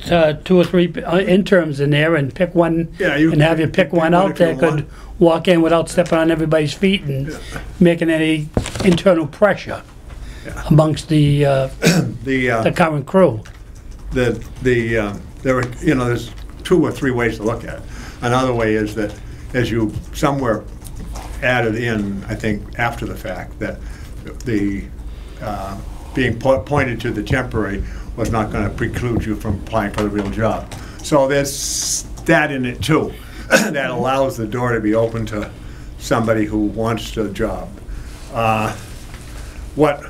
K: or three interns in there and pick one,
G: Yeah,
K: and have you pick one out
G: if you
K: that could
G: want.
K: walk in without stepping on everybody's feet and making any internal pressure amongst the
G: The
K: current crew.
G: there are, there's 2 or 3 ways to look at it. Another way is that, as you somewhere added in, I think after the fact, that the being pointed to the temporary was not going to preclude you from applying for the real job. So there's that in it too, that allows the door to be open to somebody who wants the job. What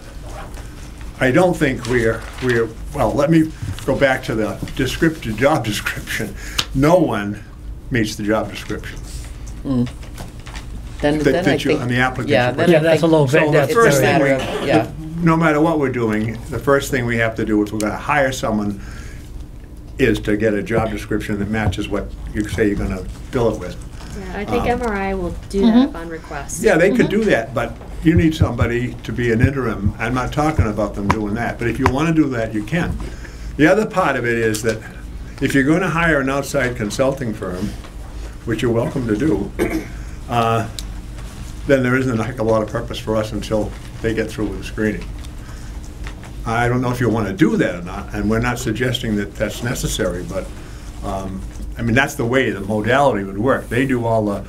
G: I don't think well, let me go back to the job description. No one meets the job description.
A: Then
G: That
A: I
G: fit you
A: think.
G: on the application.
A: Yeah, then
K: Yeah,
A: I
K: that's a
A: think
K: little
G: So
K: bit.
G: the
K: That's
A: it's a
G: first thing
A: matter
G: we-
A: of, yeah.
G: No matter what we're doing, the first thing we have to do is we're going to hire someone is to get a job description that matches what you say you're going to bill it with.
C: Yeah, I think MRI will do
B: Mm-hmm.
C: that upon request.
G: Yeah, they could do that, but you need somebody to be an interim. I'm not talking about them doing that, but if you want to do that, you can. The other part of it is that if you're going to hire an outside consulting firm, which you're welcome to do, then there isn't a heck of a lot of purpose for us until they get through with the screening. I don't know if you want to do that or not, and we're not suggesting that that's necessary, but, I mean, that's the way the modality would work. They do all the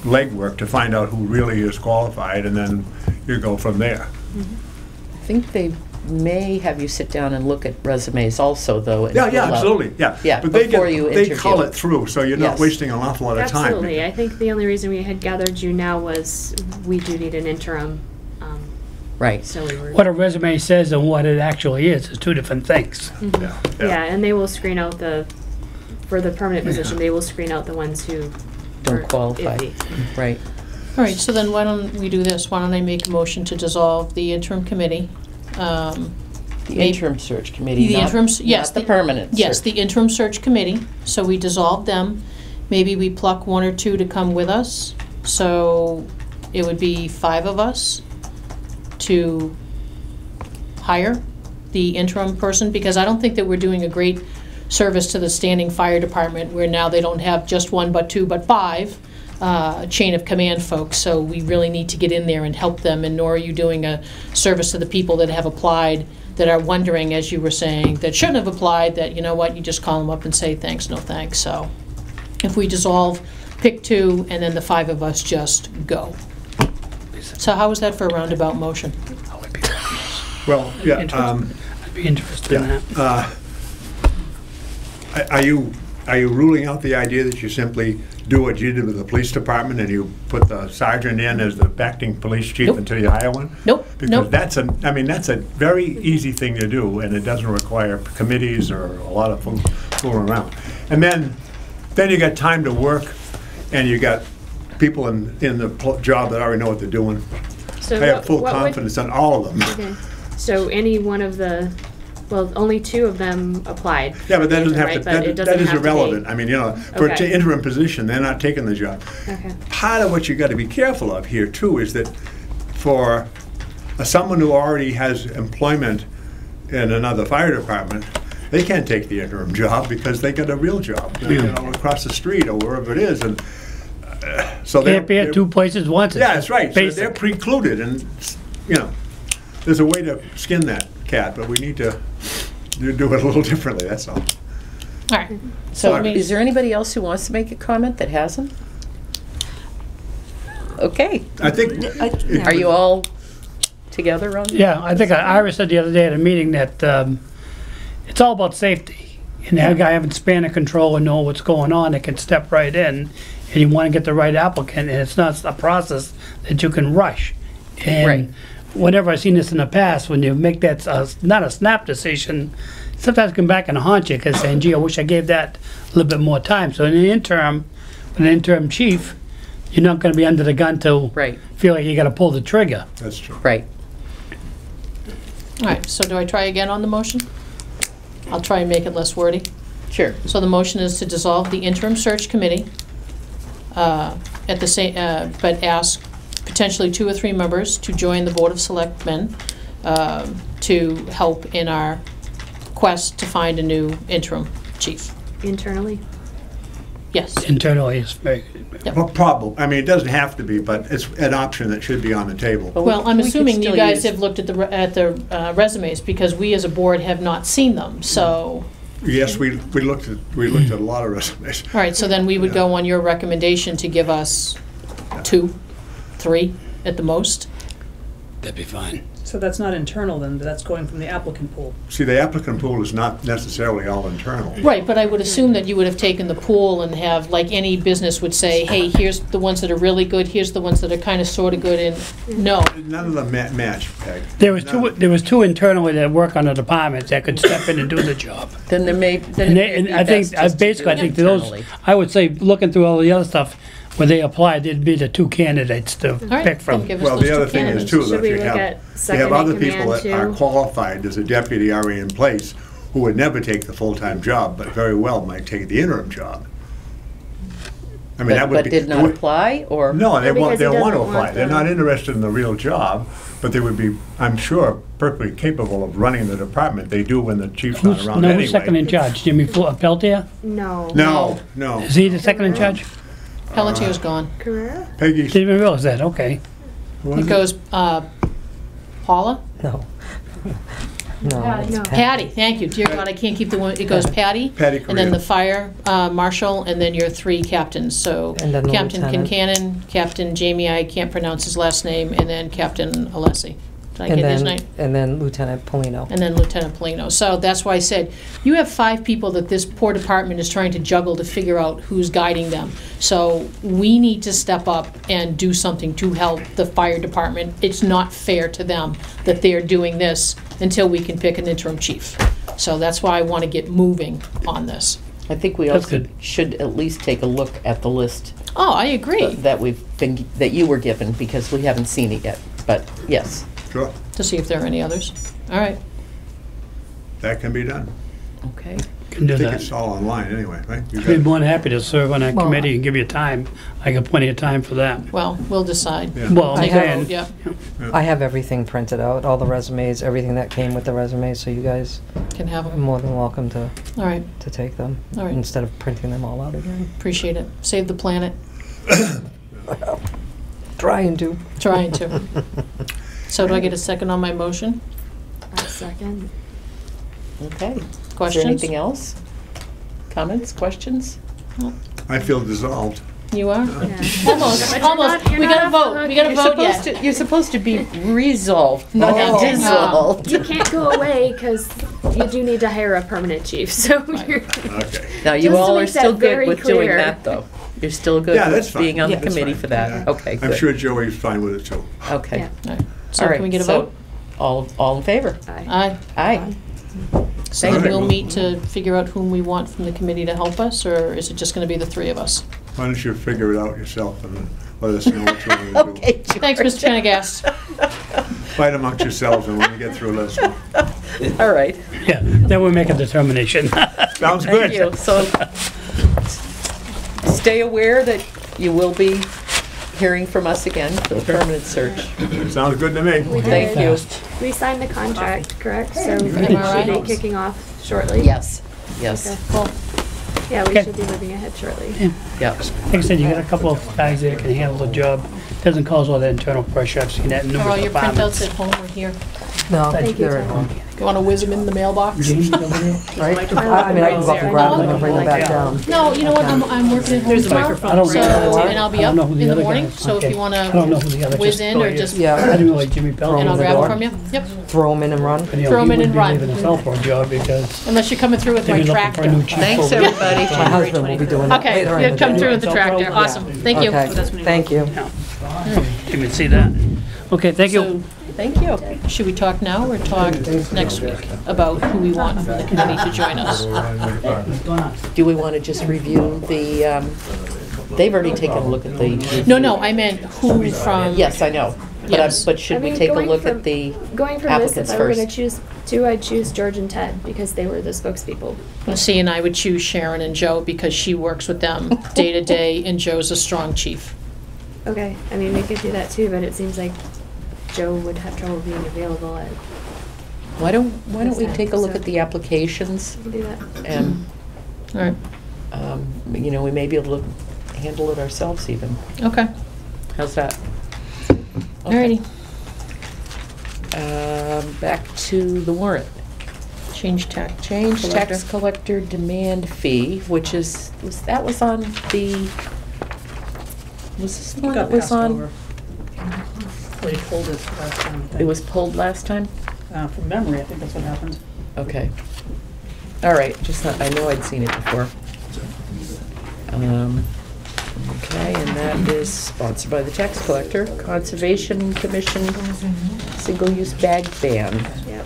G: legwork to find out who really is qualified, and then you go from there.
A: I think they may have you sit down and look at resumes also, though. and
G: Yeah,
A: fill
G: yeah,
A: out-
G: absolutely, yeah.
A: Yeah,
G: But they
A: before you
G: they
A: interview.
G: cull it through, so you're not
A: Yes.
G: wasting an awful lot of time.
C: Absolutely. I think the only reason we had gathered you now was we do need an interim,
A: Right.
C: so we were.
K: What a resume says and what it actually is two different things.
G: Yeah,
C: Yeah, and they will screen out for the permanent position, they will screen out the ones who
A: Don't
C: are
A: qualify.
C: iffy.
A: Right.
B: All right, so then why don't we do this? Why don't I make a motion to dissolve the interim committee?
A: The
B: Maybe-
A: interim search committee,
B: The
A: not,
B: interim, yes.
A: not the permanent
B: Yes,
A: search.
B: the interim search committee, so we dissolve them. Maybe we pluck 1 or 2 to come with us, so it would be 5 of us to hire the interim person, because I don't think that we're doing a great service to the standing fire department, where now they don't have just 1, but 2, but 5 chain of command folks, so we really need to get in there and help them, and nor are you doing a service to the people that have applied, that are wondering, as you were saying, that shouldn't have applied, that, you know what, you just call them up and say thanks, no thanks. So if we dissolve, pick 2, and then the 5 of us just go. So how was that for a roundabout motion?
G: Well, yeah,
K: I'd be interested in
G: yeah.
K: that.
G: Are you ruling out the idea that you simply do what you did with the police department and you put the sergeant in as the acting police chief
B: Nope.
G: until you hire one?
B: Nope,
G: Because
B: nope.
G: that's a very easy thing to do, and it doesn't require committees or a lot of fooling around. And then you got time to work, and you got people in the job that already know what they're doing.
C: So
G: I have
C: what-
G: full
C: what would-
G: confidence in all of them.
C: Okay, so any one of well, only 2 of them applied.
G: Yeah, but that doesn't have
C: right?
G: to,
C: But it
G: that
C: doesn't
G: is
C: have to be-
G: irrelevant. I mean, for an
C: Okay.
G: interim position, they're not taking the job.
C: Okay.
G: Part of what you got to be careful of here too is that for someone who already has employment in another fire department, they can't take the interim job because they got a real job, across the street or wherever it is, and so
K: Can't be at 2 places once.
G: Yeah, that's right. So
K: Basic.
G: they're precluded, and there's a way to skin that cat, but we need to do it a little differently. That's all.
B: All right.
A: So
B: I mean-
A: is there anybody else who wants to make a comment that hasn't? Okay.
G: I think,
A: Are you all together on?
K: Yeah, I think Ira said the other day at a meeting that it's all about safety. And that guy having span of control and know what's going on, they can step right in, and you want to get the right applicant, and it's not a process that you can rush. And
A: Right.
K: whenever I've seen this in the past, when you make that, not a snap decision, sometimes come back and haunt you, because saying, gee, I wish I gave that a little bit more time. So in the interim, with an interim chief, you're not gonna be under the gun to
A: Right,
K: feel like you gotta pull the trigger.
G: that's true.
A: right.
B: All right, so do I try again on the motion? I'll try and make it less wordy.
A: Sure.
B: So the motion is to dissolve the interim search committee, at the same, but ask potentially 2 or 3 members to join the Board of Selectmen to help in our quest to find a new interim chief.
C: Internally?
B: Yes.
K: Internally, it's very,
G: Well, probably, I mean, it doesn't have to be, but it's an option that should be on the table.
A: But
B: Well, I'm
A: we could
B: assuming you
A: still
B: guys
A: use-
B: have looked at the resumes, because we as a board have not seen them, so,
G: Yes, we looked at a lot of resumes.
B: all right, so then we would go on your recommendation to give us 2, 3 at the most.
K: that'd be fine.
H: So that's not internal then, that's going from the applicant pool.
G: See, the applicant pool is not necessarily all internal.
B: Right, but I would assume that you would have taken the pool and have, like any business would say, hey, here's the ones that are really good, here's the ones that are kind of sort of good, and no.
G: None of them match, Peg.
K: There was two internally that work on the department that could step in and do the job.
A: Then there may, then
K: And
A: it may
K: they,
A: be
K: and I think,
A: best just to
K: basically, I
A: do
K: think
A: it
K: those,
A: internally.
K: I would say, looking through all the other stuff, when they applied, they'd be the 2 candidates to
B: All right,
K: pick
B: then
K: from.
B: give us
G: Well,
B: those
G: the
B: 2
G: other thing is
B: candidates.
G: too,
C: Should
G: that
C: we
G: you
C: look
G: have,
C: at
G: you
C: second
G: have
C: in
G: other people
C: command
G: that are
C: too?
G: qualified as a deputy already in place who would never take the full-time job, but very well might take the interim job. I mean, that
A: But
G: would be.
A: did not apply, or?
G: No, they
C: Because he
G: don't want to
C: doesn't
G: apply.
C: want
G: They're
C: the-
G: not interested in the real job, but they would be, I'm sure, perfectly capable of running the department. They do when the chief's not
K: Who's,
G: around
K: no, who's second in
G: anyway.
K: charge? Jimmy Peltier?
C: No.
G: No, no.
K: Is he the second in charge?
B: Pelletier's gone.
C: Carrera?
G: Peggy,
K: Didn't even realize that, okay.
B: It goes, Paula?
F: No. No, it's
C: No.
B: Patty, thank you. Dear God, I can't keep the one, it goes Patty.
G: Patty
B: And then
G: Correa.
B: the fire marshal, and then your 3 captains. So
F: And then the
B: Captain
F: lieutenant.
B: Kincannon, Captain Jamie, I can't pronounce his last name, and then Captain Alessi. Did I get his name?
F: And then Lieutenant Polino.
B: And then Lieutenant Polino. So that's why I said, you have 5 people that this poor department is trying to juggle to figure out who's guiding them. So we need to step up and do something to help the fire department. It's not fair to them that they're doing this until we can pick an interim chief. So that's why I want to get moving on this.
A: I think we
K: That's
A: also
K: good.
A: should at least take a look at the list
B: Oh, I agree.
A: that that you were given, because we haven't seen it yet, but yes.
G: sure,
B: To see if there are any others. All right.
G: that can be done.
A: Okay.
K: Can do
G: I think
K: that.
G: it's all online anyway, right? You
K: I'd be
G: got-
K: more than happy to serve on that
F: Well,
K: committee and give you time. I got plenty of time for that.
B: Well, we'll decide.
G: Yeah.
K: Well, I'm
B: Take a
K: saying,
B: vote, yeah.
F: I have everything printed out, all the resumes, everything that came with the resumes, so you guys
B: Can have
F: are
B: them.
F: more than welcome to
B: All right.
F: take them,
B: All right.
F: instead of printing them all out again.
B: Appreciate it. Save the planet.
F: Trying to.
B: Trying to. So do I get a second on my motion?
C: A second.
A: Okay. Is
B: Questions?
A: there anything else? Comments, questions?
G: I feel dissolved.
B: You are?
C: Yeah.
B: Almost,
C: But you're
B: almost.
C: not- you're
B: We
C: not
B: gotta
C: off the
B: vote.
C: hook.
B: We gotta
A: You're
B: vote
A: supposed
B: yet.
A: to, you're supposed to be resolved, not
G: Oh.
A: dissolved.
C: You can't go away because you do need to hire a permanent chief, so you're.
G: Okay.
A: Now, you
C: Just to
A: all are
C: make that
A: still good
C: very
A: with doing
C: clear.
A: that, though. You're still good
G: Yeah, that's
A: with
G: fine.
A: being on the
G: Yeah, that's
A: committee
G: fine.
A: for that?
G: Yeah.
A: Okay,
G: I'm
A: good.
G: sure Joey's fine with it too.
A: Okay.
C: Yeah.
B: All right. So
A: All
B: can we
A: right,
B: get a
A: so
B: vote?
A: All in favor?
B: Aye.
A: Aye.
B: So
A: Thank
B: then
A: you.
B: we'll meet to figure out whom we want from the committee to help us, or is it just gonna be the 3 of us?
G: Why don't you figure it out yourself and let us know what you want to do?
A: Okay, George.
B: Thanks, Mr. Pendergast.
G: Fight amongst yourselves, and when we get through, let us know.
A: All right.
K: yeah, then we'll make a determination.
G: Sounds
A: Thank
G: good.
A: you. So stay aware that you will be hearing from us again for the permanent search.
G: Sounds good to me.
C: We
A: Thank
C: did.
A: you.
C: We signed the contract, correct? So it
B: MRI?
C: should be kicking off shortly?
A: Yes, yes.
C: Okay, cool. Yeah, we
K: Okay.
C: should be moving ahead shortly.
A: Yeah.
K: Like I said, you got a couple of guys there that can handle the job. Doesn't cause all that internal pressure. I've seen that in
B: Are all
K: numerous
B: your printouts
K: departments.
B: at home or here?
F: No,
C: Thank you,
F: they're at
C: Tom.
F: home.
B: You wanna whiz them in the mailbox?
K: Jamie over there?
L: Right? I mean, I can go up and grab them and bring them back down.
B: No, you know what, I'm working at home
H: There's a
B: tomorrow,
H: microphone.
K: I don't
B: so,
K: know.
B: and I'll be
K: I
B: up
K: don't know who
B: in
K: the
B: the
K: other
B: morning,
K: guy is.
B: so if
K: Okay.
B: you
K: I don't know
B: wanna
K: who the other.
B: whiz in or just,
L: Yeah.
K: I didn't realize Jimmy Pell.
B: and I'll
K: was
B: grab it
K: there.
B: from you, yep.
L: Throw them in and run.
K: And, you know,
B: Throw 'em
K: he
B: in and
K: wouldn't
B: run.
K: be leaving a cell phone job because
B: Unless you're coming through with
K: they've
B: my
K: been looking for a new
B: tractor.
K: chief.
A: Thanks,
K: over-
A: everybody.
L: My husband will be doing that
B: Okay,
L: later in
B: yeah,
L: the
B: come
L: day.
B: through with the tractor, awesome, thank you.
L: Okay, thank you.
K: You can see that. Okay, thank you.
B: So,
A: Thank you.
B: should we talk now or talk next week about who we want from the committee to join us?
A: Do we want to just review the, they've already taken a look at the.
B: No, I meant who from.
A: Yes, I know. But,
B: Yes.
A: but should
C: I
A: we
C: mean,
A: take a
C: going
A: look
C: from-
A: at the
C: Going from this,
A: applicants
C: if I were gonna
A: first?
C: choose two, I'd choose George and Ted because they were the spokespeople.
B: C and I would choose Sharon and Joe because she works with them day to day and Joe's a strong chief.
C: Okay, I mean, we could do that too, but it seems like Joe would have trouble being available at,
A: Why don't we
C: Yes,
A: take a look
C: so-
A: at the applications
C: we can do that.
A: and,
B: All right,
A: you know, we may be able to handle it ourselves even.
B: okay,
A: How's that?
B: alrighty.
A: Back to the warrant.
B: Change tax.
A: Change
B: collector.
A: tax collector demand fee, which is, that was on the, was this the one that
H: Got
A: was
H: passed
A: on?
H: over. They pulled it last time, I think.
A: It was pulled last time?
H: From memory, I think that's what happened.
A: Okay. All right, just, I know I'd seen it before. Okay, and that is sponsored by the tax collector, Conservation Commission, single-use bag ban.
C: Yep.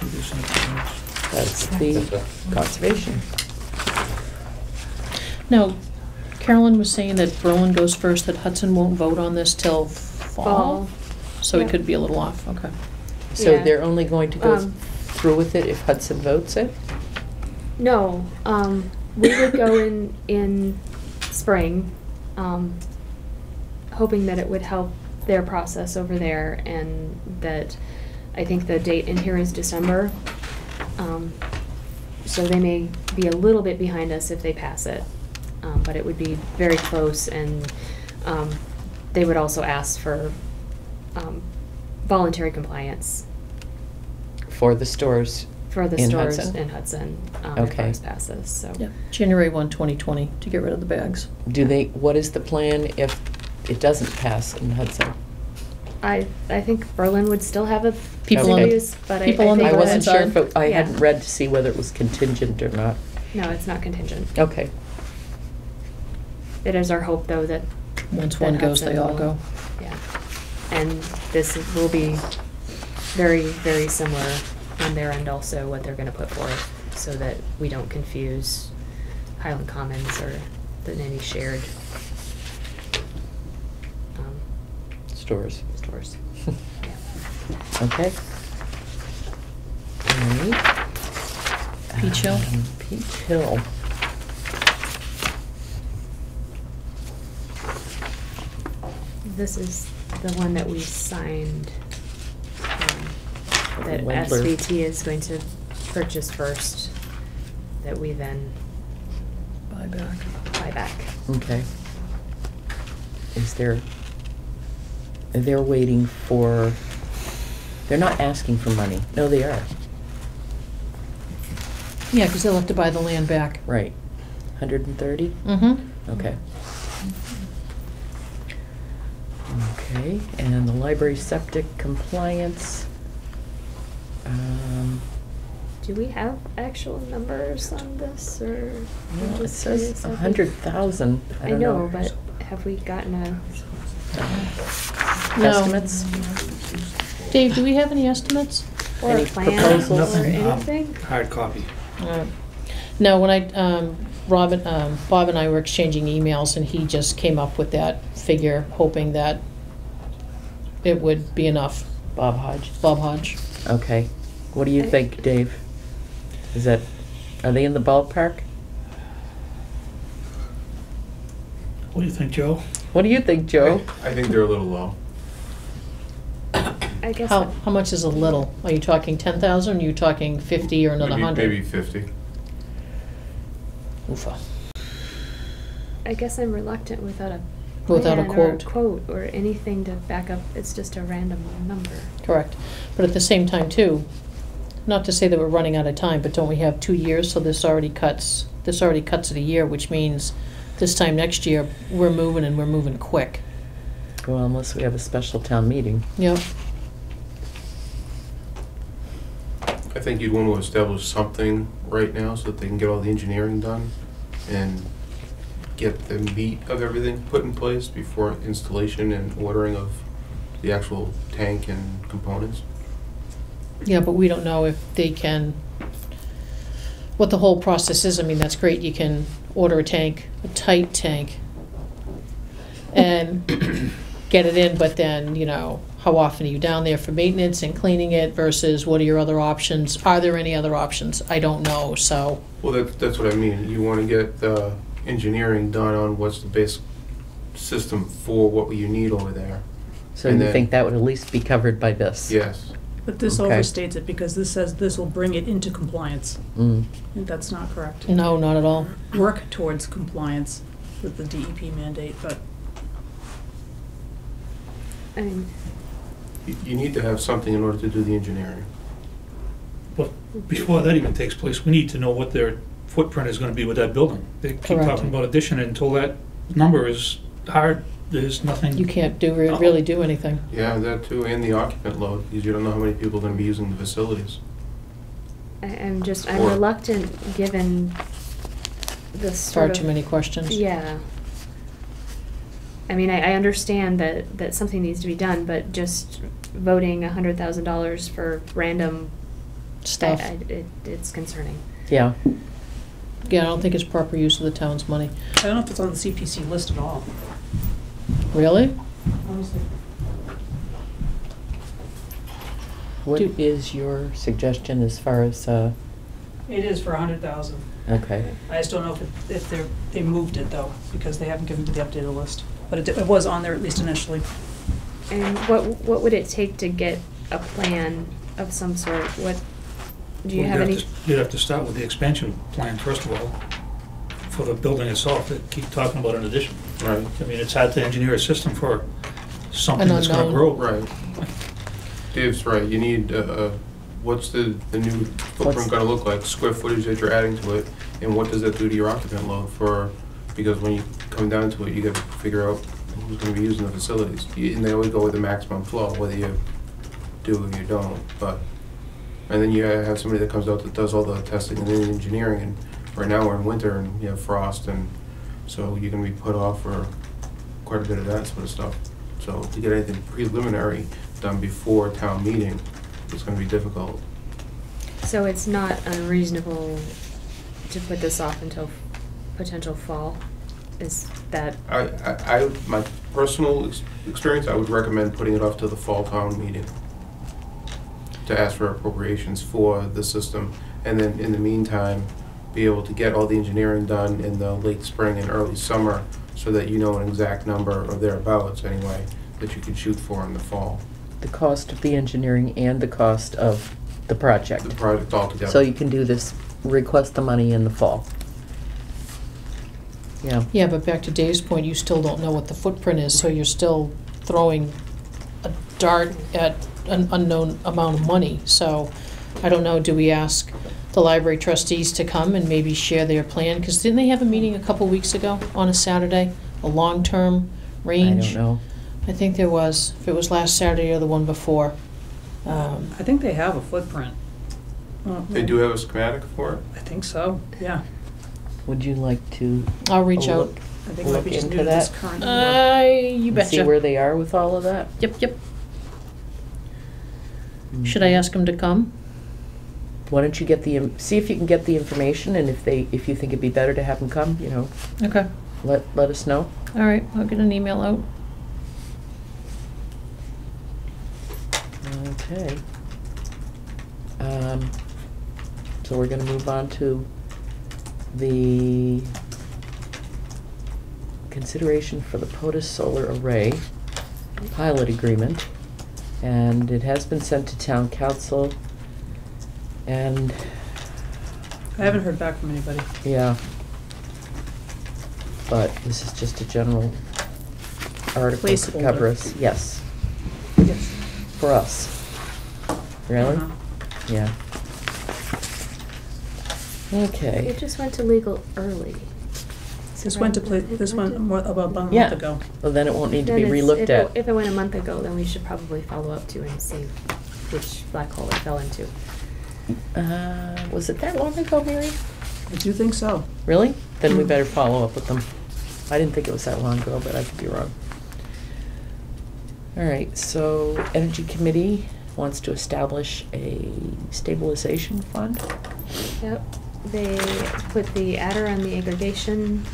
A: That's the conservation.
B: Now, Carolyn was saying that Berlin goes first, that Hudson won't vote on this till fall? So it
C: Yep.
B: could be a little off, okay.
A: So
C: Yeah.
A: they're only going to go
C: Um,
A: through with it if Hudson votes it?
C: No, we would go in spring, hoping that it would help their process over there and that, I think the date in here is December. So they may be a little bit behind us if they pass it, but it would be very close and, they would also ask for, voluntary compliance
A: For the stores
C: for the
A: in
C: stores
A: Hudson?
C: in Hudson, if
A: Okay.
C: ours passes, so.
B: Yeah, January 1, 2020, to get rid of the bags.
A: Do they, what is the plan if it doesn't pass in Hudson?
C: I think Berlin would still have a
B: People
A: on-
C: use, but I
B: people on the
C: think
A: I
B: north
A: wasn't
C: that-
A: sure if it, I
C: Yeah.
A: hadn't read to see whether it was contingent or not.
C: No, it's not contingent.
A: Okay.
C: It is our hope, though, that.
B: Once
C: that
B: one goes, they
C: Hudson
B: all
C: will-
B: go.
C: Yeah. And this will be very, very similar on their end also, what they're gonna put forth, so that we don't confuse Highland Commons or any shared
A: Stores.
C: stores. Yeah.
A: Okay. All right.
B: Peach Hill?
A: Peach Hill.
C: This is the one that we signed, that
A: Wendler.
C: SVT is going to purchase first, that we then
B: Buy back.
C: buy back.
A: Okay. Is there, they're waiting for, they're not asking for money. No, they are.
B: Yeah, because they'll have to buy the land back.
A: Right. 130?
B: Mm-hmm.
A: Okay. Okay, and the library septic compliance.
C: Do we have actual numbers on this, or? I'm
A: Well, it
C: just
A: says
C: curious.
A: 100,000.
C: I
A: don't
C: know, but have we gotten a,
B: No.
A: Estimates?
B: Dave, do we have any estimates?
C: or
A: Any
C: a plan,
A: proposals?
C: or anything?
K: Hard copy.
B: No, when Bob and I were exchanging emails, and he just came up with that figure, hoping that it would be enough.
A: Bob Hodge.
B: Bob Hodge.
A: Okay. What do you think, Dave? Is that, are they in the ballpark?
K: What do you think, Joe?
A: What do you think, Joe?
M: I think they're a little low.
C: I guess,
B: How much is a little? Are you talking 10,000, or are you talking 50 or another
M: Maybe,
B: 100?
M: maybe 50.
B: Oofa.
C: I guess I'm reluctant without a
B: Without a
C: plan
B: quote.
C: or quote, or anything to back up, it's just a random number.
B: Correct. But at the same time, too, not to say that we're running out of time, but don't we have 2 years, so this already cuts it a year, which means this time next year, we're moving quick.
A: Well, unless we have a special town meeting.
B: Yep.
M: I think you'd want to establish something right now so that they can get all the engineering done and get the meat of everything put in place before installation and ordering of the actual tank and components.
B: Yeah, but we don't know if they can, what the whole process is. I mean, that's great, you can order a tank, a tight tank, and get it in, but then, you know, how often are you down there for maintenance and cleaning it versus what are your other options? Are there any other options? I don't know, so.
M: Well, that's what I mean. You want to get the engineering done on what's the basic system for what you need over there.
A: So
M: And
A: you
M: then-
A: think that would at least be covered by this?
M: Yes.
H: But this
A: Okay.
H: overstates it because this says this will bring it into compliance.
A: Mm.
H: And that's not correct.
B: No, not at all.
H: Work towards compliance with the DEP mandate, but
C: I mean,
M: You need to have something in order to do the engineering.
N: But before that even takes place, we need to know what their footprint is gonna be with that building. They keep
B: Correct.
N: talking about addition, and until that number is hard, there's nothing.
B: You can't really do anything.
M: Yeah, that too, and the occupant load, because you don't know how many people are going to be using the facilities.
C: I'm
M: Or-
C: reluctant, given the
B: Far
C: sort of.
B: too many questions.
C: Yeah. I mean, I understand that something needs to be done, but just voting $100,000 for random
B: Stuff.
C: it's concerning.
A: Yeah.
B: Yeah, I don't think it's proper use of the town's money.
H: I don't know if it's on the CPC list at all.
B: Really?
H: Honestly.
A: What is your suggestion as far as,
H: It is for 100,000.
A: okay.
H: I just don't know if they moved it though, because they haven't given me the updated list. But it was on there at least initially.
C: And what would it take to get a plan of some sort? What, do you
N: Well,
C: have any?
N: You'd have to start with the expansion plan, first of all, for the building itself. They keep talking about an addition.
M: Right.
N: I mean, it's hard to engineer a system for something
B: An
N: that's gonna
B: unknown.
N: grow.
M: Right. Dave's right. You need, what's the new footprint going to look like, square footage that you're adding to it, and what does that do to your occupant load for, because when you come down to it, you got to figure out who's going to be using the facilities. And they always go with the maximum flow, whether you do or you don't. But, and then you have somebody that comes out that does all the testing and the engineering, and right now we're in winter and you have frost, and so you're going to be put off for quite a bit of that sort of stuff. So to get anything preliminary done before town meeting, it's going to be difficult.
C: So it's not unreasonable to put this off until potential fall? Is that?
M: My personal experience, I would recommend putting it off to the fall town meeting to ask for appropriations for the system, and then in the meantime, be able to get all the engineering done in the late spring and early summer, so that you know an exact number or thereabouts anyway that you could shoot for in the fall.
A: The cost of the engineering and the cost of the project.
M: The project altogether.
A: So you can do this, request the money in the fall. Yeah.
B: Yeah, but back to Dave's point, you still don't know what the footprint is, so you're still throwing a dart at an unknown amount of money. So I don't know, do we ask the library trustees to come and maybe share their plan? Because didn't they have a meeting a couple weeks ago on a Saturday, a long-term range?
A: I don't know.
B: I think there was, if it was last Saturday or the one before.
H: I think they have a footprint.
M: They do have a schematic for it?
H: I think so, yeah.
A: Would you like to
B: I'll reach out.
A: look,
H: I think it might be just
A: into
H: new to this
A: that?
H: current year.
B: You
A: and see
B: betcha.
A: where they are with all of that?
B: Yep. Should I ask them to come?
A: Why don't you get see if you can get the information, and if you think it'd be better to have them come,
B: Okay.
A: let us know.
B: All right, I'll get an email out.
A: Okay. So we're gonna move on to the consideration for the POTUS solar array pilot agreement. And it has been sent to town council, and
H: I haven't heard back from anybody.
A: yeah. But this is just a general article to cover us. Yes.
H: Yes.
A: For us. Really?
H: Uh-huh.
A: Yeah. Okay.
C: It just went to legal early. So
H: This went to
C: rather
H: play,
C: than-
H: this
C: it
H: went
C: went
H: about a month
A: Yeah.
H: ago.
A: Well, then it won't need to
C: Then
A: be
C: it's-
A: relooked at.
C: If it went a month ago, then we should probably follow up to and see which black hole it fell into.
A: Was it that long ago, Mary?
H: I do think so.
A: Really? Then we
H: Mm.
A: better follow up with them. I didn't think it was that long ago, but I could be wrong. All right, so Energy Committee wants to establish a stabilization fund.
C: Yep, they put the adder on the aggregation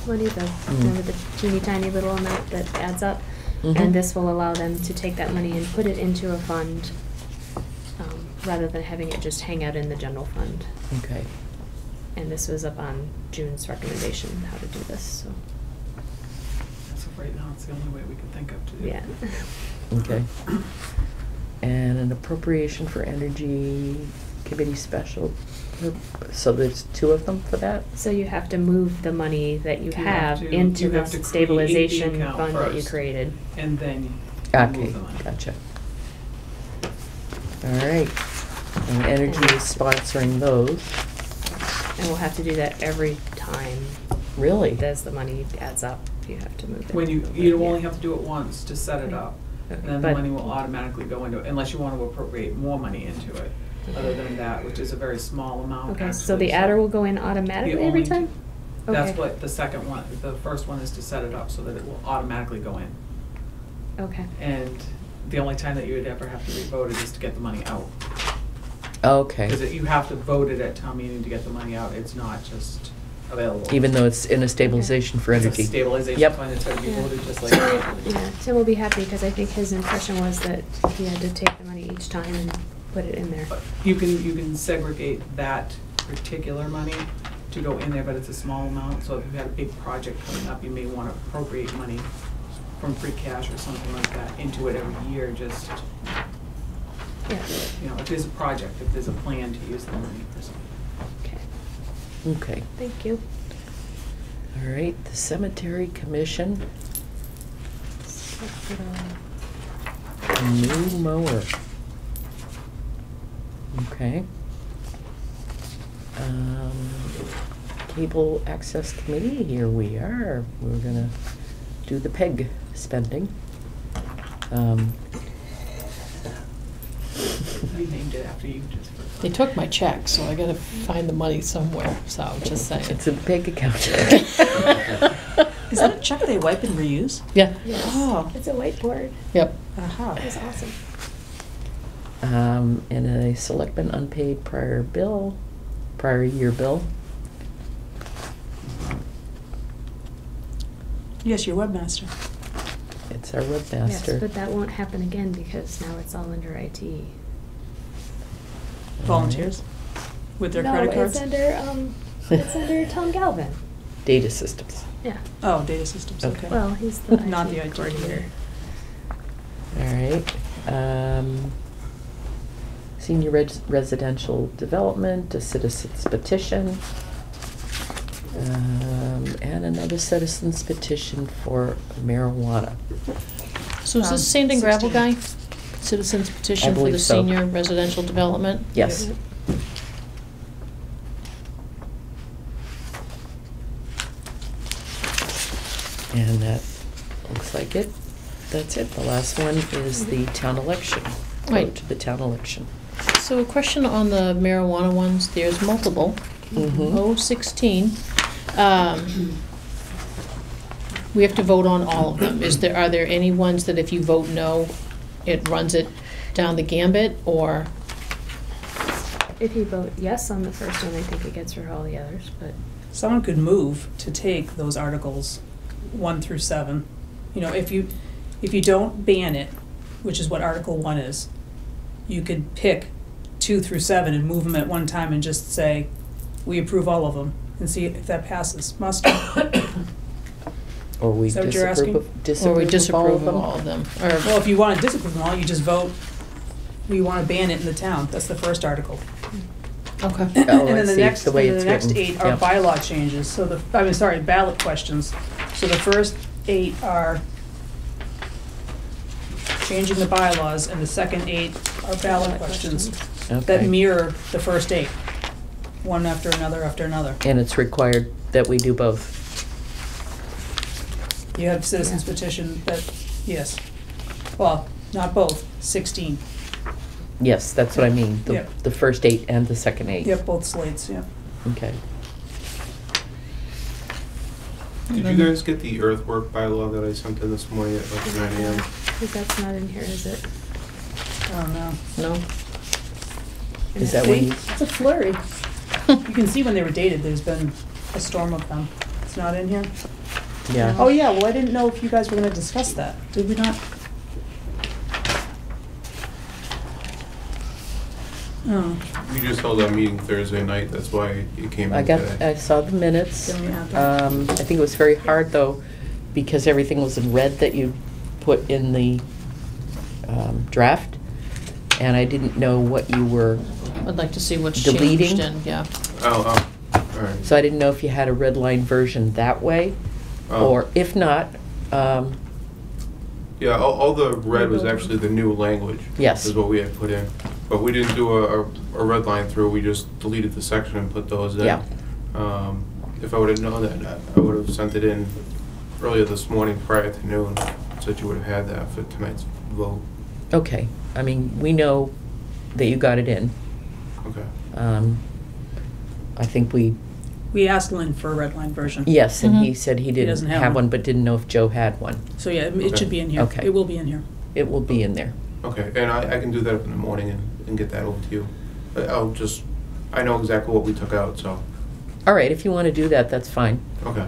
C: money, remember the teeny tiny little amount that adds up?
A: Mhm.
C: And this will allow them to take that money and put it into a fund, rather than having it just hang out in the general fund.
A: Okay.
C: And this was up on June's recommendation, how to do this, so,
O: As of right now, it's the only way we can think of to do it.
C: yeah.
A: Okay. And an appropriation for Energy Committee special, so there's two of them for that?
C: So you have to move the money that you have
O: to-
C: into
O: you
C: the
O: have to create the
C: stabilization
O: account
C: fund that you
O: first.
C: created.
O: And then you
A: Okay,
O: move the money.
A: gotcha. All right. And Energy is sponsoring those.
C: And we'll have to do that every time
A: Really?
C: as the money adds up, you have to move it.
O: When you only have to do it once to set it up.
C: Okay,
O: And then the
C: but-
O: money will automatically go into it, unless you want to appropriate more money into it. Other than that, which is a very small amount.
C: Okay, so
O: actually,
C: the adder will go in automatically every
O: only-
C: time?
O: That's
C: Okay.
O: what the second one, the first one is to set it up so that it will automatically go in.
C: Okay.
O: And the only time that you would ever have to re-vote it is to get the money out.
A: Okay.
O: Because you have to vote it at town meeting to get the money out, it's not just available.
A: Even though it's in a stabilization for
O: It's a
A: energy?
O: stabilization
A: Yep.
O: fund, it's gonna be
C: Yeah.
O: voted just like.
C: Yeah, Tim will be happy because I think his impression was that he had to take the money each time and put it in there.
O: You can segregate that particular money to go in there, but it's a small amount, so if you had a big project coming up, you may wanna appropriate money from free cash or something like that into it every year, just,
C: Yeah.
O: you know, if there's a project, if there's a plan to use the money for something.
C: Okay,
A: Okay.
C: thank you.
A: All right, the Cemetery Commission, new mower. Okay. Cable Access Committee, here we are. We're gonna do the PEG spending.
O: You named it after you just.
B: They took my check, so I gotta find the money somewhere, so I'm just saying.
A: It's a PEG account.
H: Is that a check they wipe and reuse?
B: Yeah,
C: Yes,
H: Oh.
C: it's a whiteboard.
B: yep.
H: Aha.
C: It was awesome.
A: And a Selectmen unpaid prior year bill.
H: Yes, your webmaster.
A: It's our
C: Yes,
A: webmaster.
C: but that won't happen again because now it's all under IT.
H: Volunteers with their
C: No,
H: credit cards?
C: it's under Tom Galvin.
A: Data systems.
C: Yeah.
H: Oh, data systems,
A: Okay.
H: okay.
C: Well, he's the
H: Not
C: IT
H: the IT
C: coordinator.
A: All right. Senior residential development, a citizen's petition, and another citizen's petition for marijuana.
B: So is this sand and gravel
H: 16.
B: guy? Citizens petition for
A: believe
B: the
A: so.
B: senior residential development?
A: Yes. And that looks like it. That's it. The last one is the town election.
B: Right.
A: Vote to the town election.
B: So a question on the marijuana ones, there's multiple.
A: Mhm.
B: 016. We have to vote on all of them. Are there any ones that if you vote no, it runs it down the gambit, or?
C: If you vote yes on the first one, I think it gets rid of all the others, but
H: Someone could move to take those articles 1 through 7. You know, if you don't ban it, which is what Article 1 is, you could pick 2 through 7 and move them at one time and just say, we approve all of them, and see if that passes. Must.
A: Or we
H: Is that what you're
A: disapprove
H: asking?
B: Or we
A: disapprove
B: disapprove
A: of
B: of all of them? Or
H: Well, if you want to disapprove them all, you just vote, we want to ban it in the town. That's the first article.
B: Okay.
A: Oh,
H: And
A: I
H: then the
A: see.
H: next,
A: The way
H: and
A: it's
H: the next
A: written.
H: 8 are
A: Yep.
H: bylaw changes, so ballot questions. So the first 8 are changing the bylaws, and the second 8 are ballot questions
A: Okay.
H: that mirror the first 8. one after another after another.
A: And it's required that we do both.
H: You have citizens petition that, yes. Well, not both, 16.
A: Yes, that's what I mean,
H: Yep.
A: the first 8 and the second 8.
H: Yep, both slates, yeah.
A: Okay.
M: Did you guys get the earthwork bylaw that I sent in this morning at like 9 AM?
C: Because that's not in here, is it?
H: Oh, no.
A: No?
C: And
A: Is
C: I
A: that when
C: think-
A: you,
H: It's a flurry. You can see when they were dated, there's been a storm of them. It's not in here?
A: yeah.
H: Oh, yeah, well, I didn't know if you guys were gonna discuss that. Did we not? Oh,
M: We just held a meeting Thursday night, that's why it came
A: I
M: in
A: got,
M: today.
A: I saw the minutes.
H: then we have to.
A: I think it was very hard, though, because everything was in red that you put in the draft, and I didn't know what you were,
B: I'd like to see what's
A: Deleting?
B: changed and, yeah.
M: Oh, all right.
A: so I didn't know if you had a red line version that way,
M: Oh.
A: or if not,
M: Yeah, all the red was actually the new language.
A: Yes.
M: Is what we had put in. But we didn't do a red line through, we just deleted the section and put those in.
A: Yeah.
M: If I would've known that, I would've sent it in earlier this morning prior to noon, so that you would've had that for tonight's vote.
A: okay. I mean, we know that you got it in.
M: Okay.
A: I think we,
H: We asked Lynn for a red line version.
A: yes, and he
B: Mhm.
A: said he didn't
H: doesn't have
A: have
H: one.
A: one, but didn't know if Joe had one.
H: So, yeah, it
M: Okay.
H: should be in here.
A: Okay.
H: It will be in here.
A: It will be in there.
M: Okay, and I can do that in the morning and get that over to you. I know exactly what we took out, so,
A: All right, if you want to do that, that's fine.
M: okay.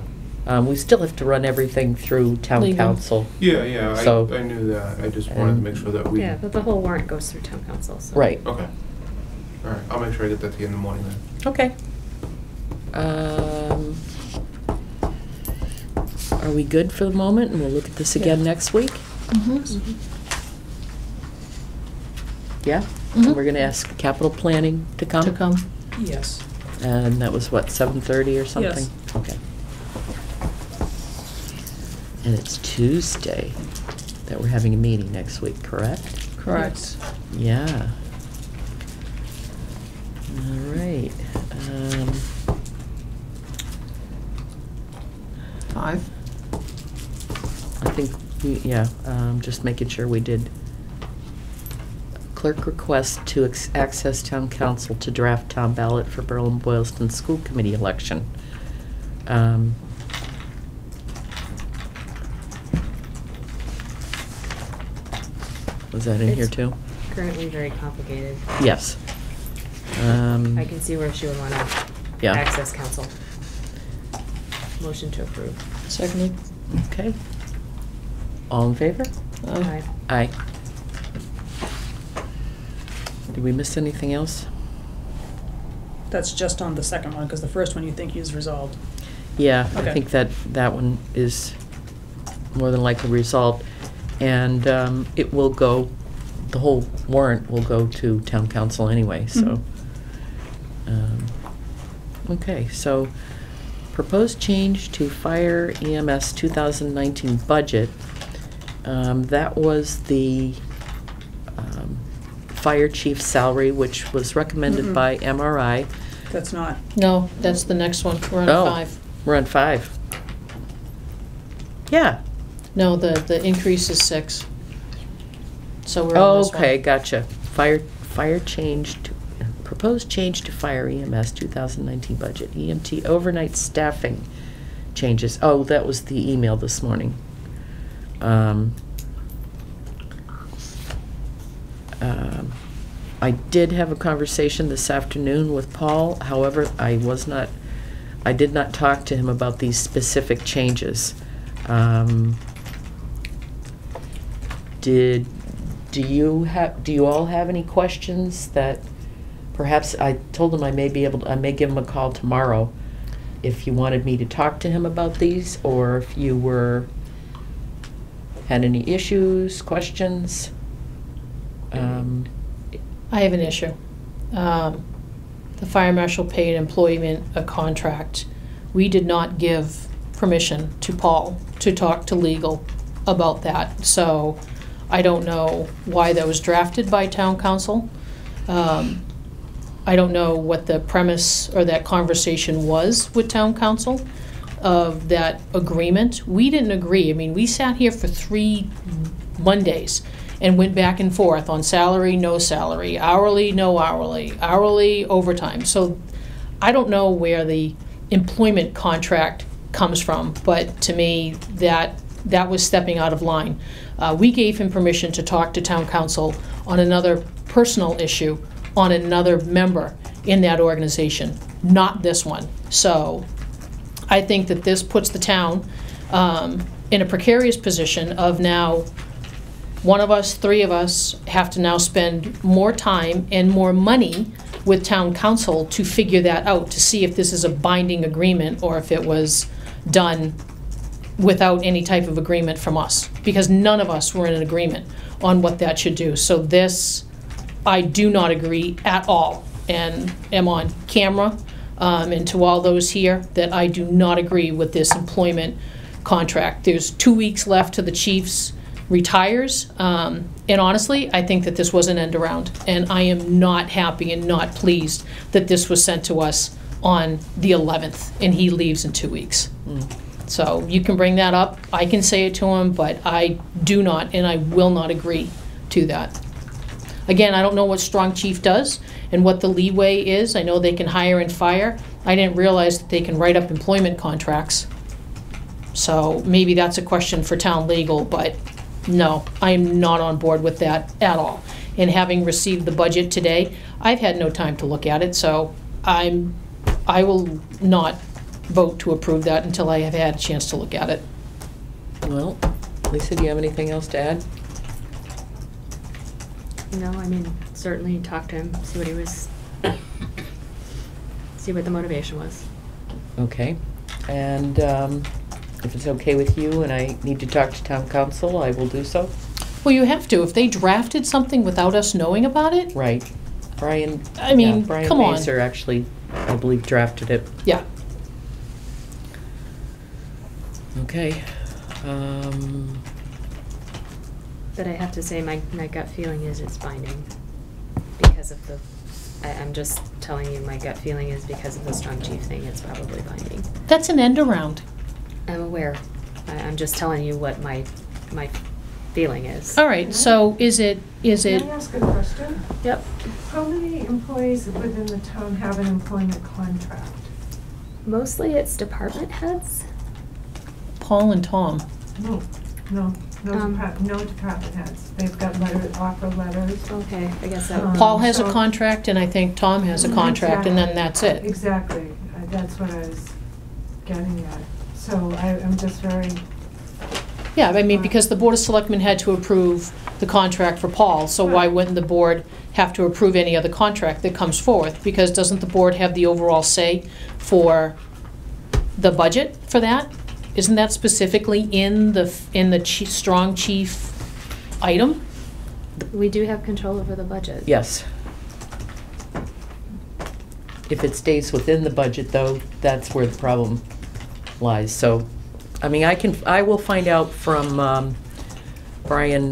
A: We still have to run everything through town
B: Legal.
A: council.
M: Yeah,
A: So-
M: I knew that, I just wanted to make sure that we.
C: Yeah, but the whole warrant goes through town council, so.
A: Right.
M: Okay. All right, I'll make sure I get that to you in the morning then.
A: Okay. Are we good for the moment? And we'll look at this again next week?
B: Mm-hmm.
A: Yeah?
B: Mhm.
A: We're gonna ask capital planning to come?
B: To come.
H: Yes.
A: And that was what, 7:30 or something?
H: Yes.
A: Okay. And it's Tuesday that we're having a meeting next week, correct?
B: Correct.
A: Yeah. All right.
B: 5.
A: I think, yeah, just making sure we did. Clerk request to access town council to draft town ballot for Berlin-Boylston School Committee election. Was that in here
C: It's
A: too?
C: Currently very complicated.
A: Yes.
C: I can see where she would want to
A: Yeah.
C: access council. Motion to approve.
B: Seconded.
A: Okay. All in favor?
C: Aye.
A: Aye. Did we miss anything else?
H: That's just on the second one, because the first one you think is resolved.
A: Yeah, I
H: Okay.
A: think that one is more than likely resolved. And it will go, the whole warrant will go to town council anyway, so. Okay, so proposed change to fire EMS 2019 budget. That was the fire chief salary, which was recommended
H: Mm-mm.
A: by MRI.
H: That's not.
B: No, that's the next one. We're on
A: Oh,
B: 5.
A: We're on 5. Yeah.
B: No, the increase is 6. So we're on this one.
A: Okay, gotcha. Fire change to, proposed change to fire EMS 2019 budget. EMT overnight staffing changes. Oh, that was the email this morning. I did have a conversation this afternoon with Paul. However, I did not talk to him about these specific changes. Do you all have any questions that perhaps, I told him I may give him a call tomorrow if you wanted me to talk to him about these, or if you had any issues, questions?
B: I have an issue. The fire marshal paid employment a contract. We did not give permission to Paul to talk to legal about that. So I don't know why that was drafted by town council. I don't know what the premise or that conversation was with town council of that agreement. We didn't agree. I mean, we sat here for 3 Mondays and went back and forth on salary, no salary, hourly, no hourly, hourly, overtime. So I don't know where the employment contract comes from, but to me, that was stepping out of line. We gave him permission to talk to town council on another personal issue on another member in that organization, not this one. So I think that this puts the town in a precarious position of now, one of us, 3 of us, have to now spend more time and more money with town council to figure that out, to see if this is a binding agreement or if it was done without any type of agreement from us, because none of us were in an agreement on what that should do. So this, I do not agree at all, and am on camera, and to all those here, that I do not agree with this employment contract. There's 2 weeks left to the chief's retires, and honestly, I think that this was an end around, and I am not happy and not pleased that this was sent to us on the 11th, and he leaves in 2 weeks. So you can bring that up, I can say it to him, but I do not, and I will not agree to that. Again, I don't know what Strong Chief does and what the leeway is. I know they can hire and fire. I didn't realize that they can write up employment contracts. So maybe that's a question for town legal, but no, I am not on board with that at all. And having received the budget today, I've had no time to look at it, so I will not vote to approve that until I have had a chance to look at it.
A: Well, Lisa, do you have anything else to add?
C: No, I mean, certainly talk to him, see what he was, see what the motivation was.
A: Okay, and if it's okay with you and I need to talk to town council, I will do so.
B: Well, you have to. If they drafted something without us knowing about it.
A: Right. Brian,
B: I mean,
A: Brian
B: come on.
A: Mazer actually, I believe, drafted it.
B: Yeah.
A: Okay.
C: But I have to say, my gut feeling is it's binding because of the, I'm just telling you, my gut feeling is because of the Strong Chief thing, it's probably binding.
B: That's an end around.
C: I'm aware. I'm just telling you what my feeling is.
B: All right, so is it?
P: Can I ask a question?
C: Yep.
P: How many employees within the town have an employment contract?
C: Mostly it's department heads.
B: Paul and Tom.
P: No department heads. They've got offer letters.
C: Okay, I guess that.
B: Paul has a contract, and I think Tom has a contract, and then that's it.
P: Exactly. That's what I was getting at. So I'm just very...
B: Yeah, I mean, because the Board of Selectmen had to approve the contract for Paul, so why wouldn't the board have to approve any other contract that comes forth? Because doesn't the board have the overall say for the budget for that? Isn't that specifically in the Strong Chief item?
C: We do have control over the budget.
A: Yes. If it stays within the budget, though, that's where the problem lies. So, I mean, I will find out from Brian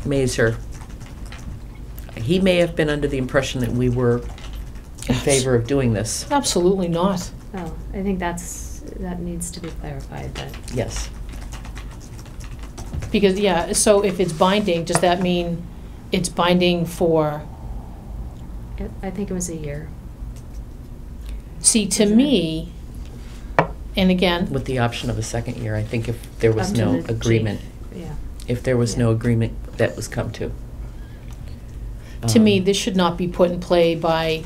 A: Mazer. He may have been under the impression that we were in favor of doing this.
B: Absolutely not.
C: Oh, I think that needs to be clarified, but.
A: Yes.
B: Because, yeah, so if it's binding, does that mean it's binding for?
C: I think it was a year.
B: See, to me, and again.
A: With the option of a second year, I think if there was
C: Up to
A: no
C: the
A: agreement.
C: chief, yeah.
A: If there was no agreement that was come to.
B: To me, this should not be put in play by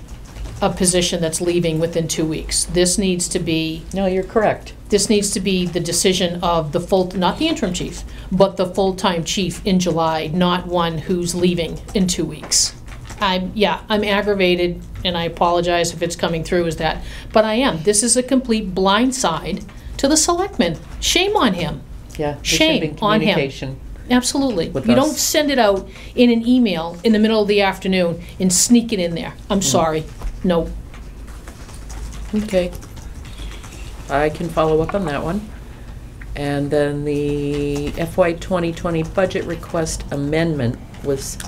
B: a position that's leaving within 2 weeks. This needs to be...
A: No, you're correct.
B: This needs to be the decision of the not the interim chief, but the full-time chief in July, not one who's leaving in 2 weeks. I'm aggravated, and I apologize if it's coming through as that, but I am. This is a complete blindside to the selectmen. Shame on him.
A: Yeah,
B: shame on him.
A: Communication.
B: Absolutely.
A: With
B: You
A: us.
B: don't send it out in an email in the middle of the afternoon and sneak it in there. I'm sorry. No.
A: Okay. I can follow up on that one. And then the FY 2020 budget request amendment was,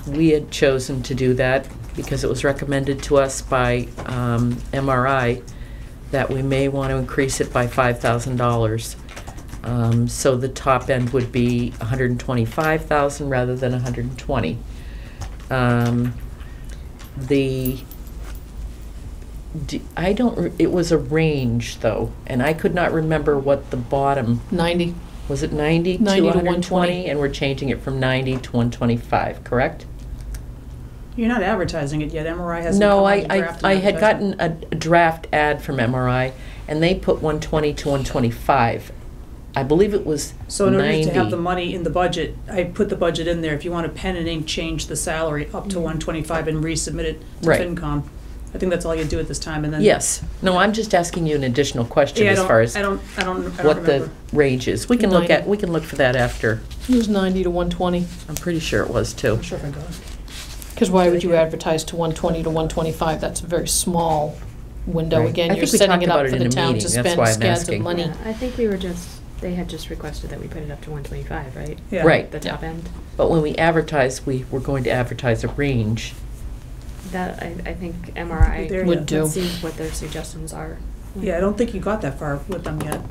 A: we had chosen to do that because it was recommended to us by MRI that we may want to increase it by $5,000. So the top end would be 125,000 rather than 120. It was a range though, and I could not remember what the bottom.
B: 90.
A: Was it 90 to
B: 90 to
A: 120? And we're changing it from 90 to 125, correct?
H: You're not advertising it yet, MRI hasn't come
A: No,
H: out and drafted
A: I
H: an
A: had
H: advertisement.
A: gotten a draft ad from MRI, and they put 120 to 125. I believe it was 90.
H: So in order to have the money in the budget, I put the budget in there, if you want to pen and ink change the salary up to 125 and resubmit it to
A: Right.
H: FinCom. I think that's all you do at this time, and then.
A: Yes. No, I'm just asking you an additional question
H: Yeah,
A: as far as
H: I don't
A: what the
H: remember.
A: range is. We can look
B: 90.
A: we can look for that after.
B: It was 90 to 120.
A: I'm pretty sure it was too.
H: I'm sure if I got it.
B: Because why would you advertise to 120 to 125? That's a very small window.
A: Right.
B: Again,
A: I
B: you're
A: think we
B: setting
A: talked
B: it up
A: about it
B: for
A: in
B: the
A: a
B: town
A: meeting.
B: to
A: That's
B: spend
A: why I'm
B: scads
A: asking.
B: of money.
C: Yeah, I think they had just requested that we put it up to 125, right?
H: Yeah.
A: Right.
C: The top end.
A: But when we advertise, we were going to advertise a range.
C: That, I think MRI
H: There
B: Would
H: yet.
B: do.
C: Let's see what their suggestions are.
H: Yeah, I don't think you got that far with them yet.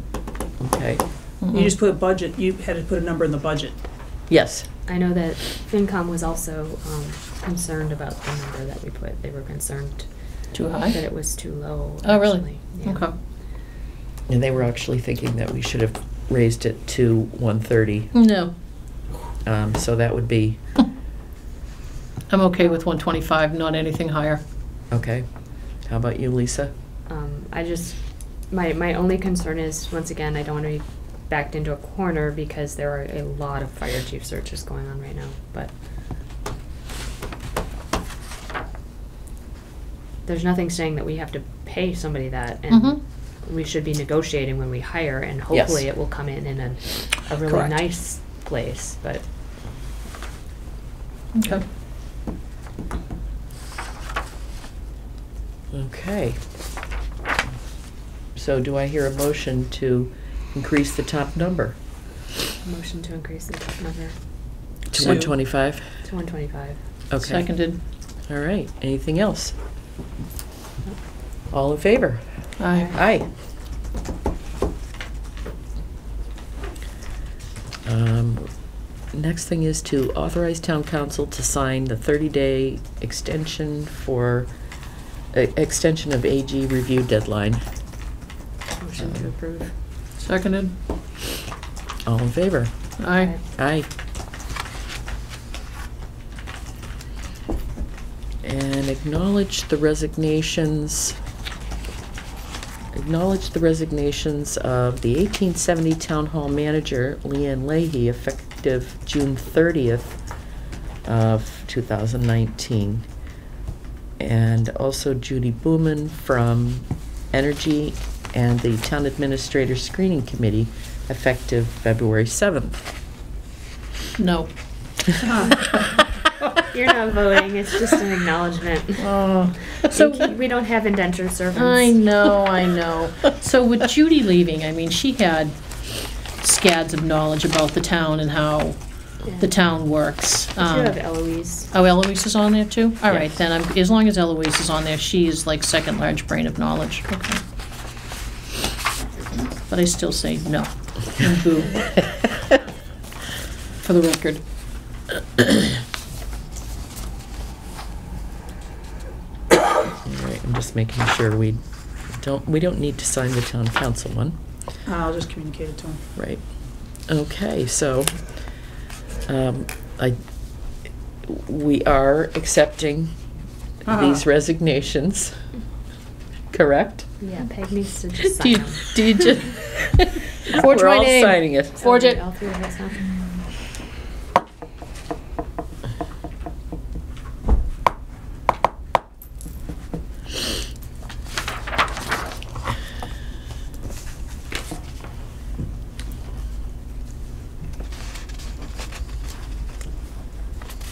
A: Okay.
H: You just put a budget, you had to put a number in the budget.
A: Yes.
C: I know that FinCom was also concerned about the number that we put. They were concerned
B: Too high?
C: that it was too low.
B: Oh, really?
C: actually. Yeah.
B: Okay.
A: And they were actually thinking that we should have raised it to 130.
B: No.
A: So that would be,
B: I'm okay with 125, not anything higher.
A: okay. How about you, Lisa?
C: My only concern is, once again, I don't want to be backed into a corner because there are a lot of fire chief searches going on right now, but there's nothing saying that we have to pay somebody that, and
B: Mhm.
C: we should be negotiating when we hire, and hopefully
A: Yes.
C: it will come in a really
A: Correct.
C: nice place, but
B: Okay.
A: Okay. So do I hear a motion to increase the top number
C: motion to increase the top number
A: to 125?
C: to 125.
A: Okay.
B: Seconded.
A: All right. Anything else? All in favor?
B: Aye.
A: Aye. Next thing is to authorize town council to sign the 30-day extension for, extension of AG review deadline.
C: Motion to approve.
B: Seconded.
A: All in favor?
B: Aye.
A: Aye. And acknowledge the resignations of the 1870 Town Hall Manager, Leanne Leahy, effective June 30th of 2019. And also Judy Booman from Energy and the Town Administrator Screening Committee, effective February 7th.
B: No.
C: You're not voting, it's just an acknowledgement.
B: So
C: We don't have indentured servants.
B: I know. So with Judy leaving, I mean, she had scads of knowledge about the town and how the town works.
C: We should have Eloise.
B: Oh, Eloise is on there too? All right,
A: Yes.
B: then, as long as Eloise is on there, she is like second large brain of knowledge. Okay. But I still say no. And boo. For the record.
A: All right, I'm just making sure we don't need to sign the town council one.
H: I'll just communicate it to him.
A: Right. Okay, so, we are accepting these resignations, correct?
C: Yeah, Peg needs to just
B: Do
C: sign
B: you,
C: them.
B: do you just? Forge
A: We're
B: my
A: all
B: name.
A: signing it.
B: Forge it.
C: All three of us, huh?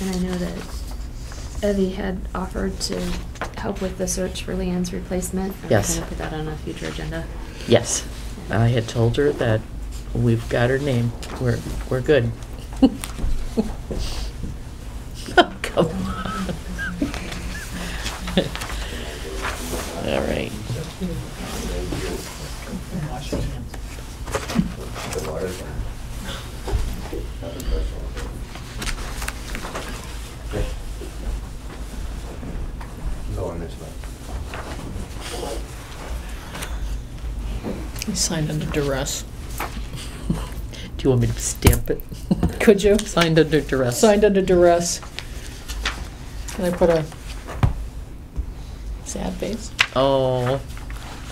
C: And I know that Evie had offered to help with the search for Leanne's replacement. Are we
A: Yes.
C: gonna put that on a future agenda?
A: Yes, I had told her that we've got her name. We're good. Oh, come on. All right.
B: He signed under duress.
A: Do you want me to stamp it?
B: Could you?
A: Signed under duress.
B: Signed under duress. Can I put a sad face?
A: Oh,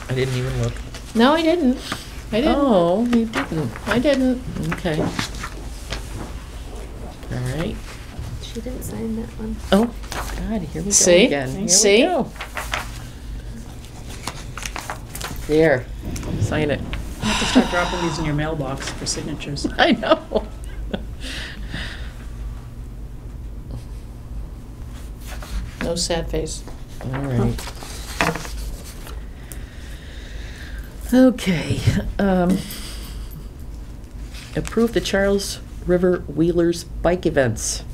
A: I didn't even look.
B: No, I didn't. I didn't.
A: Oh, you didn't.
B: I didn't.
A: Okay. All right.
C: She didn't sign that one.
A: Oh, God, here we go
B: See?
A: again. Here
B: See?
A: we go. There, sign it.
H: You have to start dropping these in your mailbox for signatures.
A: I know.
B: No sad face.
A: All right. Okay. Approve the Charles River Wheelers bike events.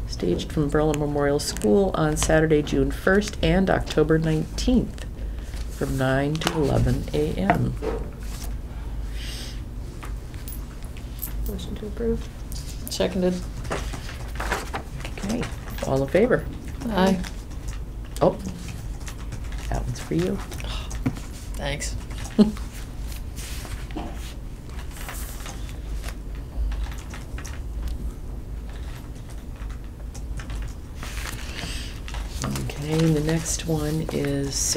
A: Staged from Berlin Memorial School on Saturday, June 1st and October 19th from 9 to 11 a.m.
C: Motion to approve.
B: Seconded.
A: Okay, all in favor?
B: Aye.
A: Oh, that one's for you.
B: Thanks.
A: Okay, and the next one is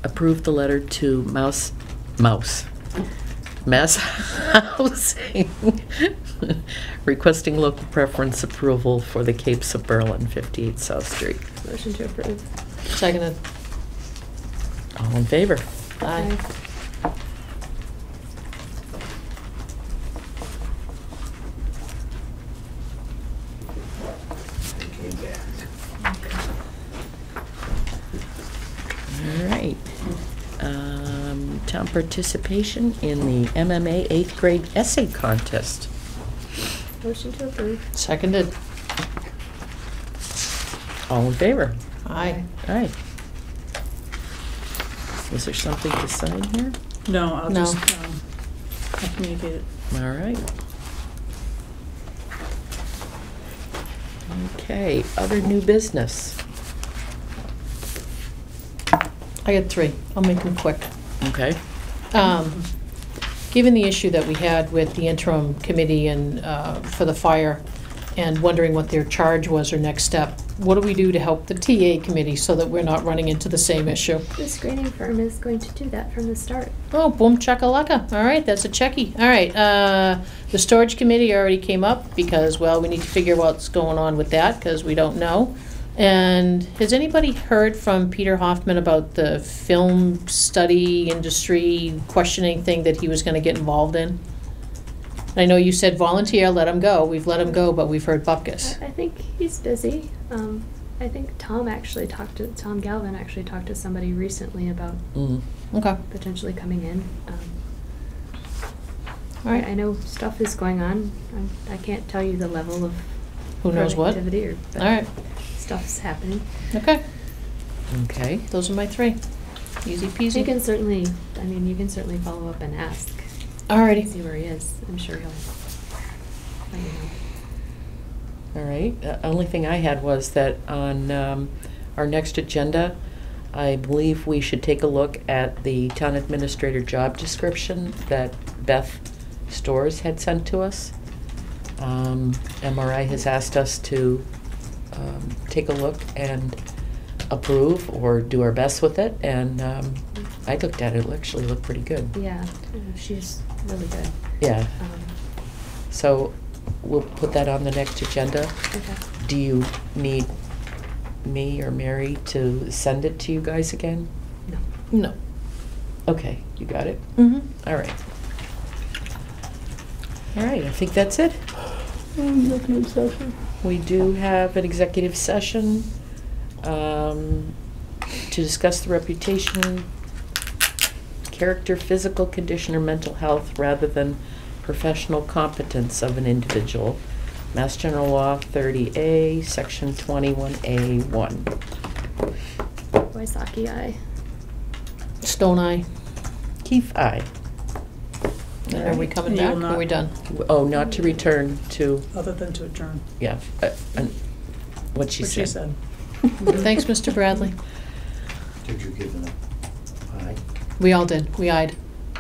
A: approve the letter to Mass Housing requesting local preference approval for the Capes of Berlin, 58 South Street.
C: Motion to approve.
B: Seconded.
A: All in favor?
B: Aye.
A: All right. Town participation in the MMA 8th grade essay contest.
C: Motion to approve.
B: Seconded.
A: All in favor?
B: Aye.
A: Aye. Is there something to sign here?
H: No, I'll
B: No.
H: just I'll communicate it.
A: All right. Okay, other new business.
B: I got 3. I'll make them quick.
A: Okay.
B: Given the issue that we had with the interim committee and for the fire, and wondering what their charge was or next step, what do we do to help the TA committee so that we're not running into the same issue?
C: The screening firm is going to do that from the start.
B: Oh, boom chakalaka. All right, that's a checkie. All right, the storage committee already came up because, well, we need to figure out what's going on with that because we don't know. And has anybody heard from Peter Hoffman about the film study industry questioning thing that he was going to get involved in? I know you said volunteer, let him go. We've let him go, but we've heard bupkis.
C: I think he's busy. I think Tom Galvin actually talked to somebody recently about
B: Okay.
C: potentially coming in.
B: All right.
C: I know stuff is going on. I can't tell you the level of
B: Who knows what?
C: productivity but
B: All right.
C: stuff's happening.
B: Okay.
A: Okay.
B: Those are my 3. Easy peasy.
C: You can certainly follow up and ask.
B: Alrighty.
C: See where he is. I'm sure he'll let you know.
A: All right. The only thing I had was that on our next agenda, I believe we should take a look at the town administrator job description that Beth Stores had sent to us. MRI has asked us to take a look and approve or do our best with it, and I looked at it. It actually looked pretty good.
C: Yeah, she's really good.
A: Yeah. So we'll put that on the next agenda.
C: Okay.
A: Do you need me or Mary to send it to you guys again?
C: No.
B: No.
A: Okay, you got it?
B: Mm-hmm.
A: All right. All right, I think that's it.
J: Executive session.
A: We do have an executive session to discuss the reputation, character, physical condition, or mental health rather than professional competence of an individual. Mass General Law 30A, Section 21A1.
C: Waisaki, aye.
B: Stone Eye.
A: Keith, aye.
B: And are we coming
H: And you
B: back?
H: will
B: Are we
H: not-
B: done?
A: Oh, not to return to,
H: Other than to adjourn,
A: yeah, what she
H: what she
A: said.
H: said.
B: Thanks, Mr. Bradley.
F: Did you give it a aye?
B: We all did. We eyed.